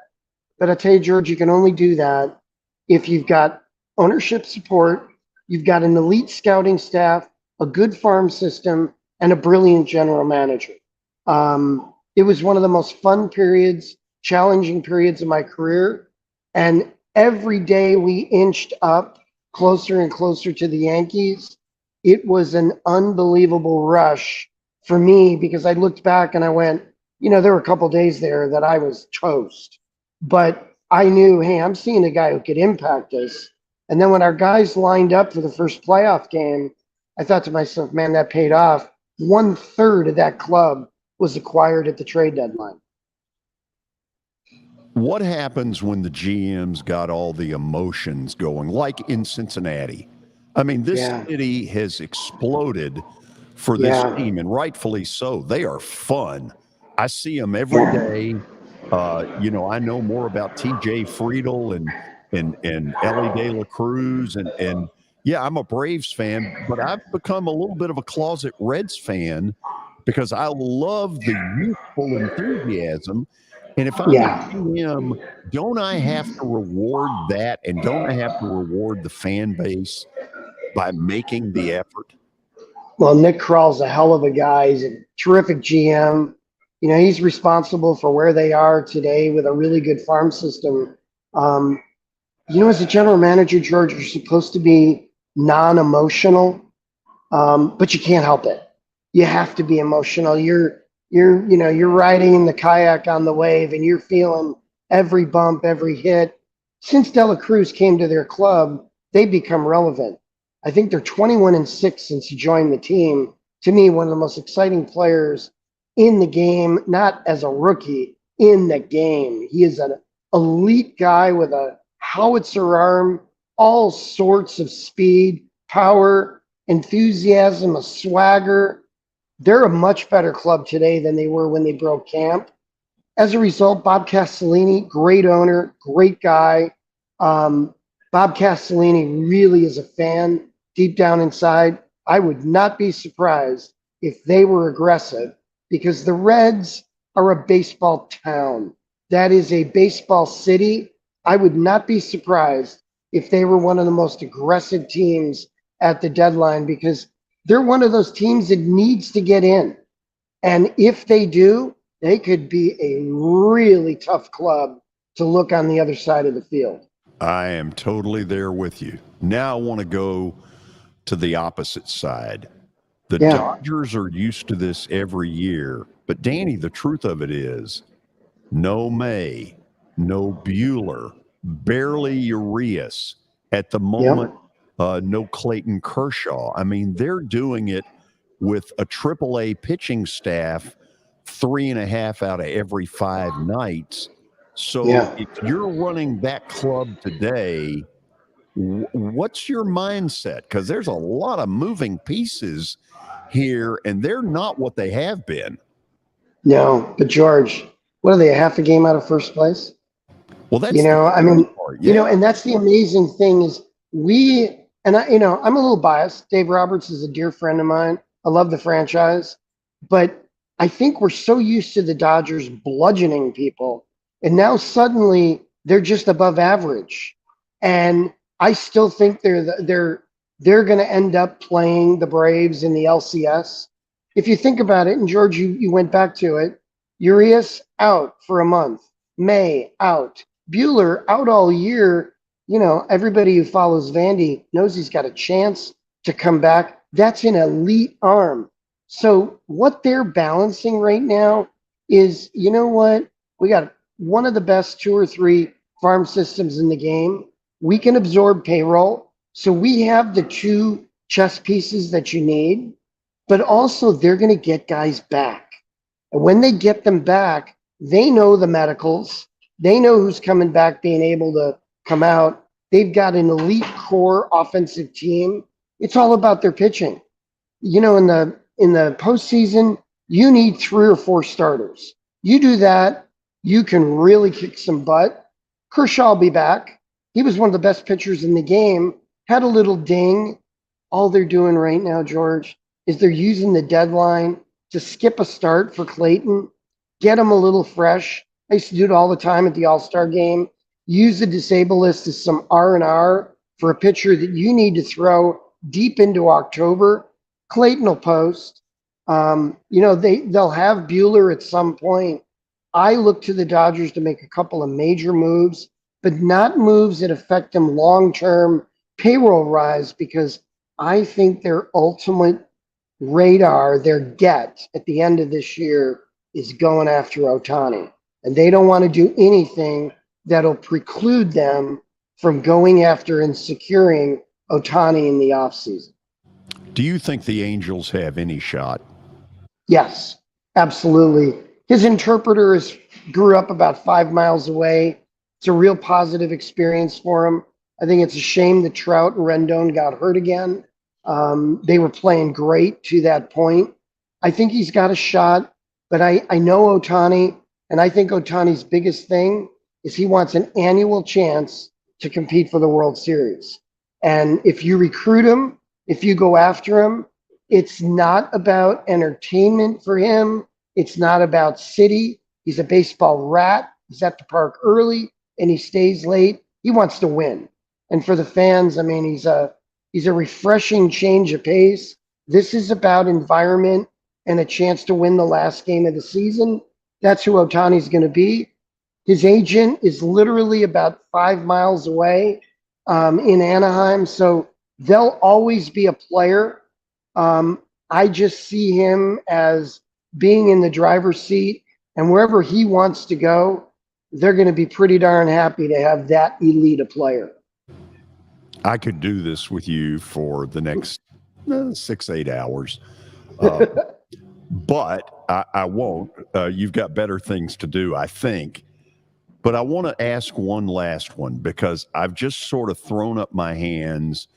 But I tell you, George, you can only do that if you've got ownership support, you've got an elite scouting staff, a good farm system, and a brilliant general manager. It was one of the most fun periods, challenging periods of my career. And every day we inched up closer and closer to the Yankees. It was an unbelievable rush for me because I looked back and I went, there were a couple days there that I was toast. But I knew, hey, I'm seeing a guy who could impact us. And then when our guys lined up for the first playoff game, I thought to myself, man, that paid off. 1/3 of that club was acquired at the trade deadline. What happens when the GMs got all the emotions going, like in Cincinnati? I mean, this city has exploded for this team, and rightfully so. They are fun. I see them every day. I know more about TJ Friedel and Ellie De La Cruz, and yeah, I'm a Braves fan, but I've become a little bit of a closet Reds fan because I love the youthful enthusiasm. And if I'm a GM, don't I have to reward that? And don't I have to reward the fan base by making the effort? Well, Nick Krall's a hell of a guy. He's a terrific GM. He's responsible for where they are today with a really good farm system. As a general manager, George, you're supposed to be non-emotional, but you can't help it. You have to be emotional. You're riding the kayak on the wave and you're feeling every bump, every hit. Since De La Cruz came to their club, they've become relevant. I think they're 21-6 since he joined the team. To me, one of the most exciting players in the game, not as a rookie, in the game. He is an elite guy with a howitzer arm, all sorts of speed, power, enthusiasm, a swagger. They're a much better club today than they were when they broke camp. As a result, Bob Castellini, great owner, great guy. Bob Castellini really is a fan deep down inside. I would not be surprised if they were aggressive because the Reds are a baseball town. That is a baseball city. I would not be surprised if they were one of the most aggressive teams at the deadline because they're one of those teams that needs to get in. And if they do, they could be a really tough club to look on the other side of the field. I am totally there with you. Now I want to go to the opposite side. The Dodgers are used to this every year. But, Danny, the truth of it is no May, no Bueller, barely Urias. At the moment, no Clayton Kershaw. I mean, they're doing it with a AAA pitching staff 3.5 out of every 5 nights. So if you're running that club today, what's your mindset? Because there's a lot of moving pieces here, and they're not what they have been. No, but George, what are they, a half a game out of first place? Well, that's and that's the amazing thing is I'm a little biased. Dave Roberts is a dear friend of mine. I love the franchise, but I think we're so used to the Dodgers bludgeoning people, and now suddenly they're just above average. And I still think they're going to end up playing the Braves in the LCS. If you think about it, and George, you went back to it, Urias out for a month, May out, Bueller out all year. Everybody who follows Vandy knows he's got a chance to come back. That's an elite arm. So what they're balancing right now is, we got one of the best 2 or 3 farm systems in the game. We can absorb payroll. So we have the 2 chess pieces that you need, but also they're going to get guys back. And when they get them back, they know the medicals. They know who's coming back, being able to come out. They've got an elite core offensive team. It's all about their pitching. In the postseason, you need 3 or 4 starters. You do that, you can really kick some butt. Kershaw will be back. He was one of the best pitchers in the game, had a little ding. All they're doing right now, George, is they're using the deadline to skip a start for Clayton, get him a little fresh. I used to do it all the time at the All-Star game. Use the disabled list as some R&R for a pitcher that you need to throw deep into October. Clayton will post. They'll have Bueller at some point. I look to the Dodgers to make a couple of major moves, but not moves that affect them long-term payroll rise, because I think their ultimate radar, their get at the end of this year is going after Ohtani. And they don't want to do anything that'll preclude them from going after and securing Ohtani in the offseason. Do you think the Angels have any shot? Yes, absolutely. His interpreter grew up about 5 miles away. It's a real positive experience for him. I think it's a shame that Trout and Rendon got hurt again. They were playing great to that point. I think he's got a shot, but I know Ohtani, and I think Ohtani's biggest thing is he wants an annual chance to compete for the World Series. And if you recruit him, if you go after him, it's not about entertainment for him. It's not about city. He's a baseball rat. He's at the park early and he stays late. He wants to win. And for the fans, I mean, he's a refreshing change of pace. This is about environment and a chance to win the last game of the season. That's who Ohtani's going to be. His agent is literally about 5 miles away in Anaheim. So they'll always be a player. I just see him as being in the driver's seat, and wherever he wants to go, they're going to be pretty darn happy to have that elite a player. I could do this with you for the next 6-8 hours, but I won't. You've got better things to do, I think. But I want to ask one last one, because I've just sort of thrown up my hands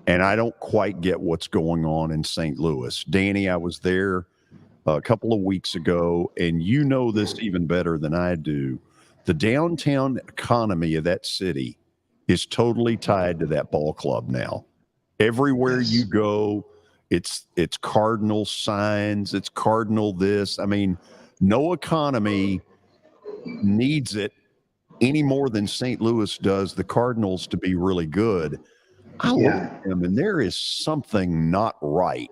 and I don't quite get what's going on in St. Louis. Danny, I was there a couple of weeks ago, and you know this even better than I do. The downtown economy of that city is totally tied to that ball club now. Everywhere you go, it's Cardinal signs, it's Cardinal this. I mean, no economy needs it any more than St. Louis does the Cardinals to be really good. I look at them, and there is something not right,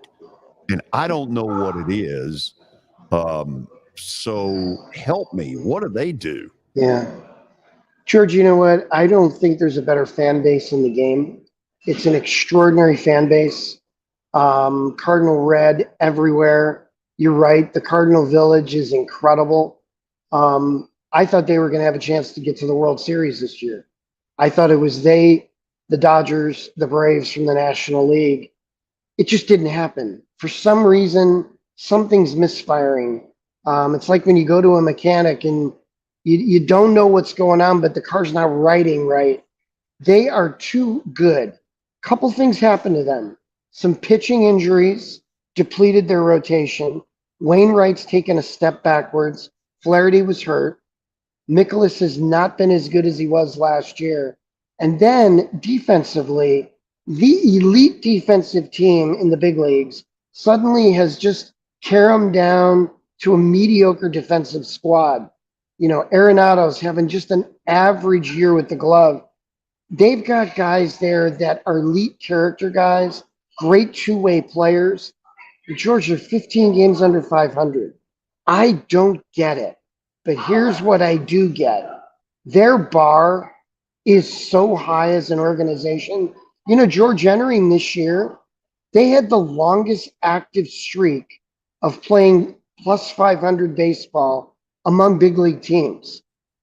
and I don't know what it is. So help me. What do they do? Yeah. George, you know what? I don't think there's a better fan base in the game. It's an extraordinary fan base. Cardinal red everywhere. You're right. The Cardinal Village is incredible. I thought they were going to have a chance to get to the World Series this year. I thought it was the Dodgers, the Braves from the National League. It just didn't happen. For some reason, something's misfiring. It's like when you go to a mechanic and you don't know what's going on, but the car's not riding right. They are too good. Couple things happened to them. Some pitching injuries depleted their rotation. Wainwright's taken a step backwards. Flaherty was hurt. Mikolas has not been as good as he was last year. And then defensively, the elite defensive team in the big leagues suddenly has just caromed down to a mediocre defensive squad. You know, Arenado's having just an average year with the glove. They've got guys there that are elite character guys, great two-way players. George, they're 15 games under 500. I don't get it. But here's what I do get. Their bar is so high as an organization. You know, George, entering this year, they had the longest active streak of playing plus 500 baseball among big league teams.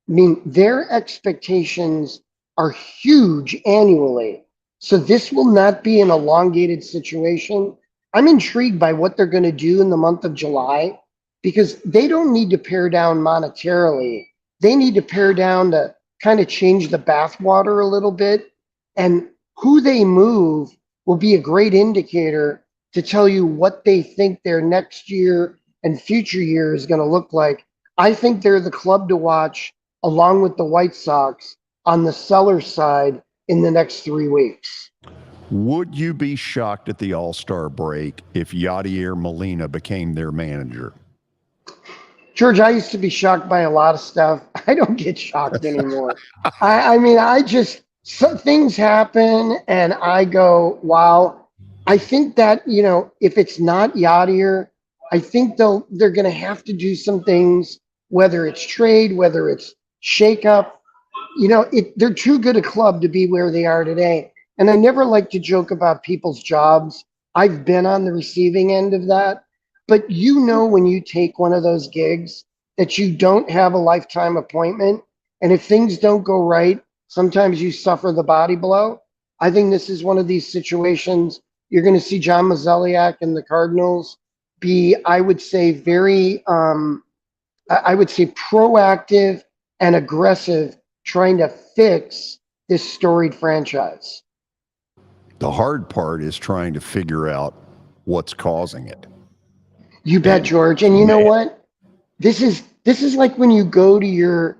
I mean, their expectations are huge annually. So this will not be an elongated situation. I'm intrigued by what they're going to do in the month of July, because they don't need to pare down monetarily. They need to pare down to kind of change the bathwater a little bit. And who they move will be a great indicator to tell you what they think their next year and future year is going to look like. I think they're the club to watch, along with the White Sox, on the seller side in the next 3 weeks. Would you be shocked at the All-Star break if Yadier Molina became their manager? George, I used to be shocked by a lot of stuff. I don't get shocked anymore. I mean, some things happen and I go, wow. I think that, you know, if it's not Yadier, I think they're going to have to do some things, whether it's trade, whether it's shake up. They're too good a club to be where they are today. And I never like to joke about people's jobs. I've been on the receiving end of that. But when you take one of those gigs that you don't have a lifetime appointment, and if things don't go right, sometimes you suffer the body blow. I think this is one of these situations. You're going to see John Mozeliak and the Cardinals be, I would say, very, proactive and aggressive, trying to fix this storied franchise. The hard part is trying to figure out what's causing it. You bet, George. And you know what? This is like when you go to your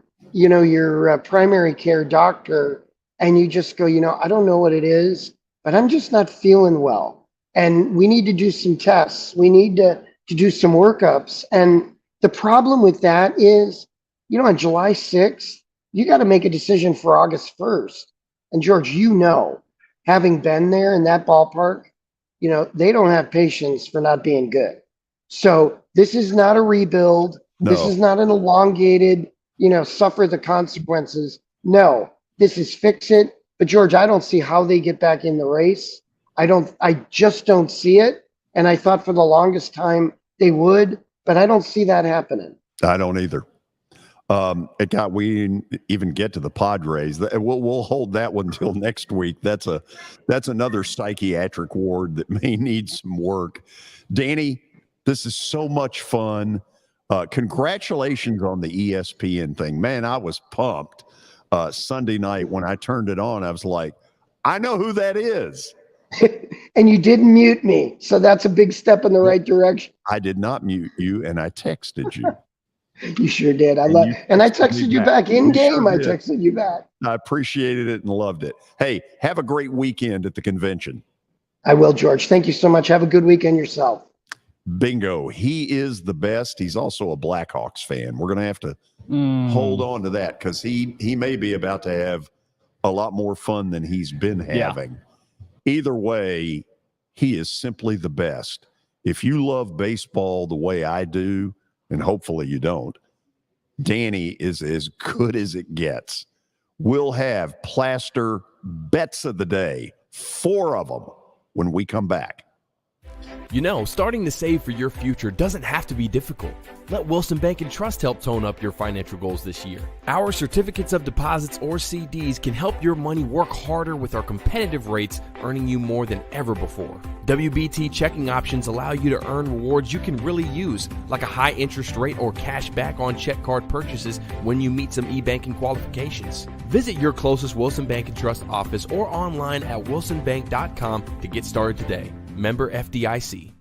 primary care doctor and you just go, I don't know what it is, but I'm just not feeling well. And we need to do some tests. We need to do some workups. And the problem with that is, on July 6th, you got to make a decision for August 1st. And George, having been there in that ballpark, they don't have patience for not being good. So this is not a rebuild. No. This is not an elongated, suffer the consequences. No, this is fix it. But George, I don't see how they get back in the race. I just don't see it. And I thought for the longest time they would, but I don't see that happening. I don't either. We didn't even get to the Padres. We'll hold that one till next week. That's another psychiatric ward that may need some work. Danny, this is so much fun. Congratulations on the ESPN thing. Man, I was pumped Sunday night when I turned it on. I was like, I know who that is. And you didn't mute me. So that's a big step in the right direction. I did not mute you, and I texted you. You sure did. I texted you back in game. Sure I texted you back. I appreciated it and loved it. Hey, have a great weekend at the convention. I will, George. Thank you so much. Have a good weekend yourself. Bingo. He is the best. He's also a Blackhawks fan. We're going to have to hold on to that because he may be about to have a lot more fun than he's been having. Yeah. Either way, he is simply the best. If you love baseball the way I do, and hopefully you don't, Danny is as good as it gets. We'll have plaster bets of the day, 4 of them, when we come back. Starting to save for your future doesn't have to be difficult. Let Wilson Bank and Trust help tone up your financial goals this year. Our certificates of deposits or CDs can help your money work harder with our competitive rates, earning you more than ever before. WBT checking options allow you to earn rewards you can really use, like a high interest rate or cash back on check card purchases when you meet some e-banking qualifications. Visit your closest Wilson Bank and Trust office or online at wilsonbank.com to get started today. Member FDIC.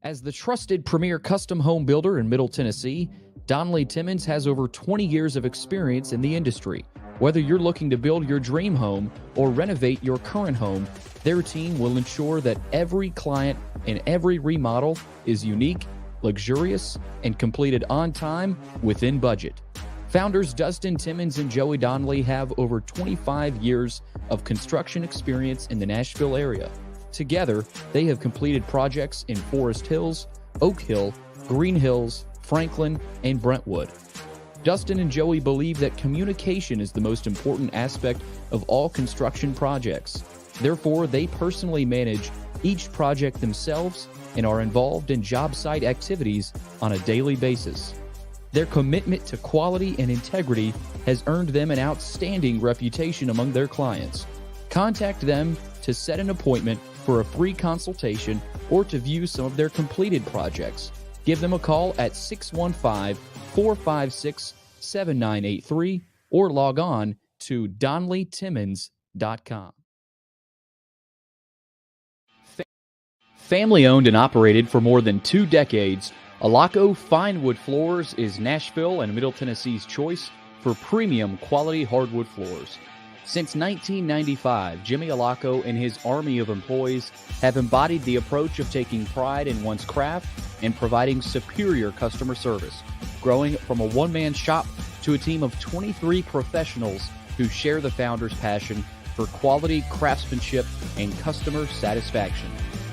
As the trusted premier custom home builder in Middle Tennessee, Donnelly Timmons has over 20 years of experience in the industry. Whether you're looking to build your dream home or renovate your current home, their team will ensure that every client and every remodel is unique, luxurious, and completed on time within budget. Founders Dustin Timmons and Joey Donnelly have over 25 years of construction experience in the Nashville area. Together, they have completed projects in Forest Hills, Oak Hill, Green Hills, Franklin, and Brentwood. Dustin and Joey believe that communication is the most important aspect of all construction projects. Therefore, they personally manage each project themselves and are involved in job site activities on a daily basis. Their commitment to quality and integrity has earned them an outstanding reputation among their clients. Contact them to set an appointment for a free consultation or to view some of their completed projects. Give them a call at 615-456-7983 or log on to DonnellyTimmons.com. Family owned and operated for more than 2 decades, Alaco Fine Wood Floors is Nashville and Middle Tennessee's choice for premium quality hardwood floors. Since 1995, Jimmy Alaco and his army of employees have embodied the approach of taking pride in one's craft and providing superior customer service, growing from a one-man shop to a team of 23 professionals who share the founder's passion for quality craftsmanship and customer satisfaction.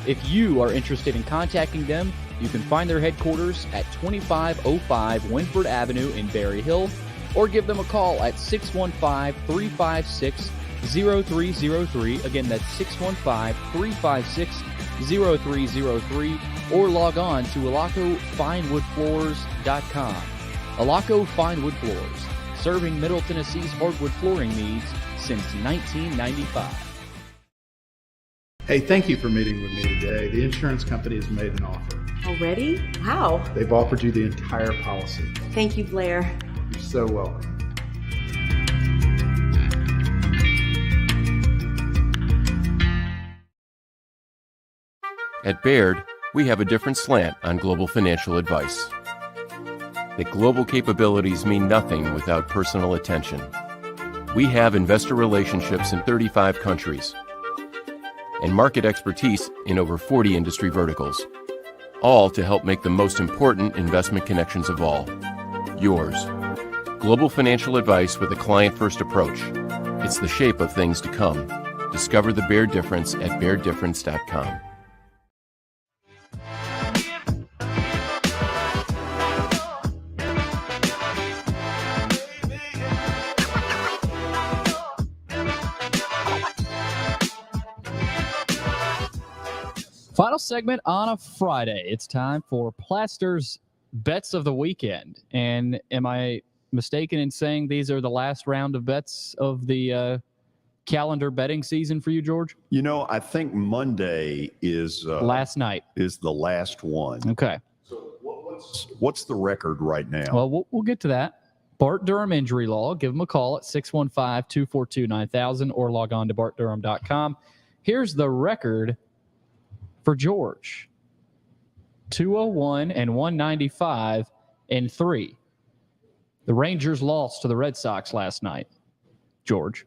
If you are interested in contacting them, you can find their headquarters at 2505 Winford Avenue in Berry Hill, or give them a call at 615-356-0303. Again, that's 615-356-0303, or log on to alacofinewoodfloors.com. Alaco Fine Wood Floors, serving Middle Tennessee's hardwood flooring needs since 1995. Hey, thank you for meeting with me today. The insurance company has made an offer. Already? How? They've offered you the entire policy. Thank you, Blair. You're so welcome. At Baird, we have a different slant on global financial advice. That global capabilities mean nothing without personal attention. We have investor relationships in 35 countries and market expertise in over 40 industry verticals, all to help make the most important investment connections of all, yours. Global financial advice with a client-first approach. It's the shape of things to come. Discover the Baird difference at BairdDifference.com. Final segment on a Friday. It's time for Plaster's Bets of the Weekend. And am I mistaken in saying these are the last round of bets of the calendar betting season for you, George? You know, I think Monday is last night is the last one. Okay. So what's the record right now? Well, we'll get to that. Bart Durham injury law. Give them a call at 615-242-9000 or log on to bartdurham.com. Here's the record for George: 201 and 195 and 3. The Rangers lost to the Red Sox last night. George.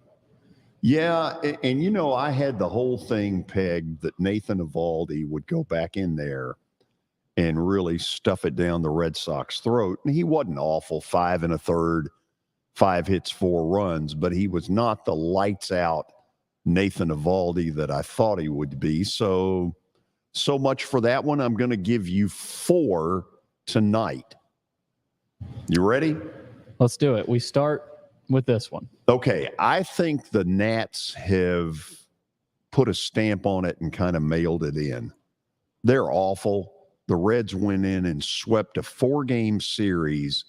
Yeah, and you know, I had the whole thing pegged that Nathan Eovaldi would go back in there and really stuff it down the Red Sox throat. And he wasn't awful, 5 1/3, 5 hits, 4 runs, but he was not the lights out Nathan Eovaldi that I thought he would be. So much for that one. I'm going to give you 4 tonight. You ready? Let's do it. We start with this one. Okay. I think the Nats have put a stamp on it and kind of mailed it in. They're awful. The Reds went in and swept a 4-game series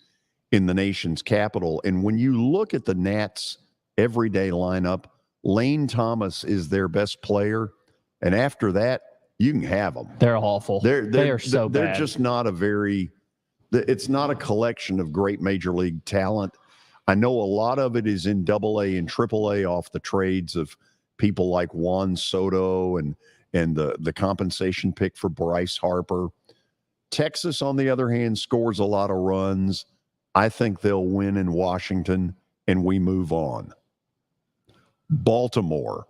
in the nation's capital. And when you look at the Nats' everyday lineup, Lane Thomas is their best player. And after that, you can have them. They're awful. They are so bad. They're just not it's not a collection of great major league talent. I know a lot of it is in AA and AAA off the trades of people like Juan Soto and the compensation pick for Bryce Harper. Texas, on the other hand, scores a lot of runs. I think they'll win in Washington, and we move on. Baltimore,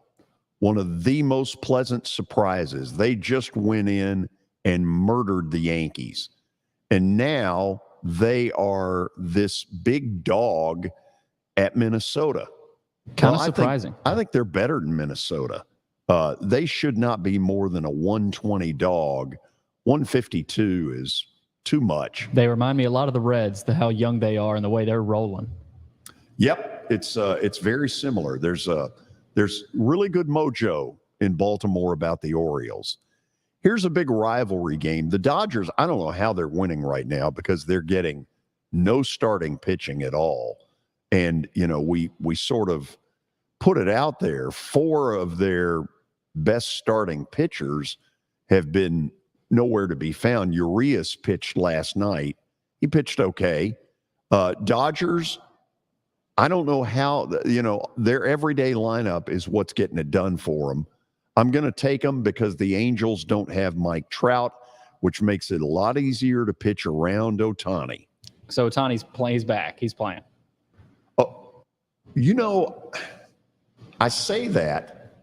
one of the most pleasant surprises. They just went in and murdered the Yankees. And now they are this big dog at Minnesota. Kind of surprising. I think they're better than Minnesota. They should not be more than a 120 dog. 152 is too much. They remind me a lot of the Reds, how young they are and the way they're rolling. Yep, it's very similar. There's really good mojo in Baltimore about the Orioles. Here's a big rivalry game. The Dodgers, I don't know how they're winning right now because they're getting no starting pitching at all. And, you know, we sort of put it out there. 4 of their best starting pitchers have been nowhere to be found. Urias pitched last night. He pitched okay. Dodgers, I don't know how, their everyday lineup is what's getting it done for them. I'm going to take them because the Angels don't have Mike Trout, which makes it a lot easier to pitch around Ohtani. So Ohtani's playing. He's back. He's playing. Oh, I say that.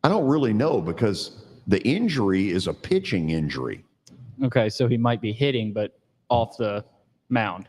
I don't really know because the injury is a pitching injury. Okay, so he might be hitting, but off the mound.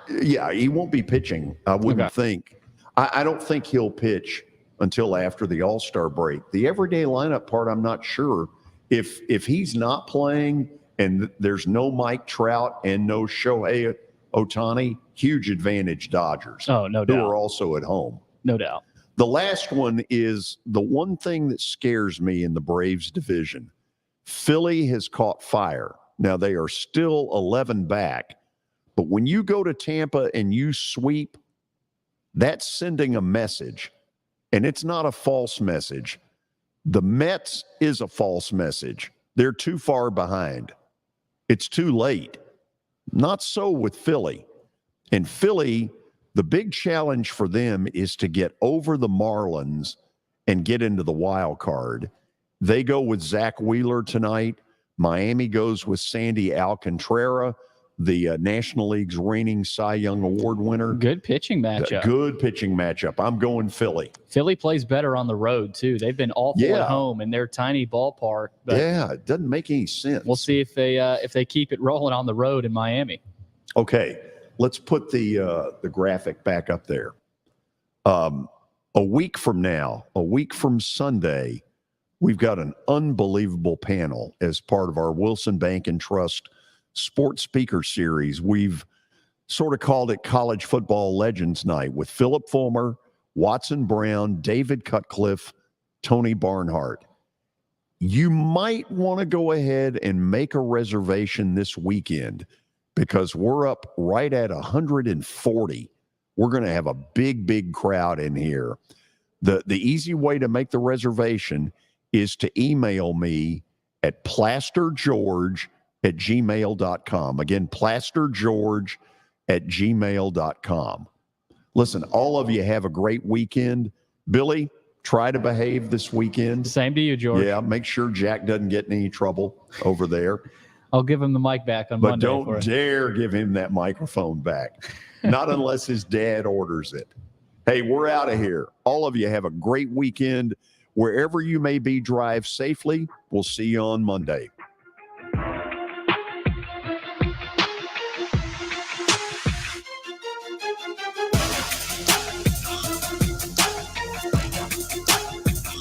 Yeah, he won't be pitching, I wouldn't think. I don't think he'll pitch until after the All-Star break. The everyday lineup part, I'm not sure. If he's not playing and there's no Mike Trout and no Shohei Ohtani, huge advantage Dodgers. Oh, no who doubt. are also at home. No doubt. The last one is the one thing that scares me in the Braves division. Philly has caught fire. Now they are still 11 back, but when you go to Tampa and you sweep, that's sending a message, and it's not a false message. The Mets is a false message. They're too far behind. It's too late. Not so with Philly. And Philly, the big challenge for them is to get over the Marlins and get into the wild card. They go with Zach Wheeler tonight. Miami goes with Sandy Alcantara, the National League's reigning Cy Young Award winner. Good pitching matchup. Good pitching matchup. I'm going Philly. Philly plays better on the road, too. They've been awful at home in their tiny ballpark. But yeah, it doesn't make any sense. We'll see if they keep it rolling on the road in Miami. Okay, let's put the graphic back up there. A week from now, a week from Sunday, we've got an unbelievable panel as part of our Wilson Bank and Trust Sports Speaker Series. We've sort of called it College Football Legends Night with Philip Fulmer, Watson Brown, David Cutcliffe, Tony Barnhart. You might want to go ahead and make a reservation this weekend because we're up right at 140. We're going to have a big crowd in here. The easy way to make the reservation is to email me at plastergeorge@gmail.com. Again, plastergeorge@gmail.com. Listen, all of you have a great weekend. Billy, try to behave this weekend. Same to you, George. Yeah, make sure Jack doesn't get in any trouble over there. I'll give him the mic back on Monday. But don't dare give him that microphone back. Not unless his dad orders it. Hey, we're out of here. All of you have a great weekend. Wherever you may be, drive safely. We'll see you on Monday.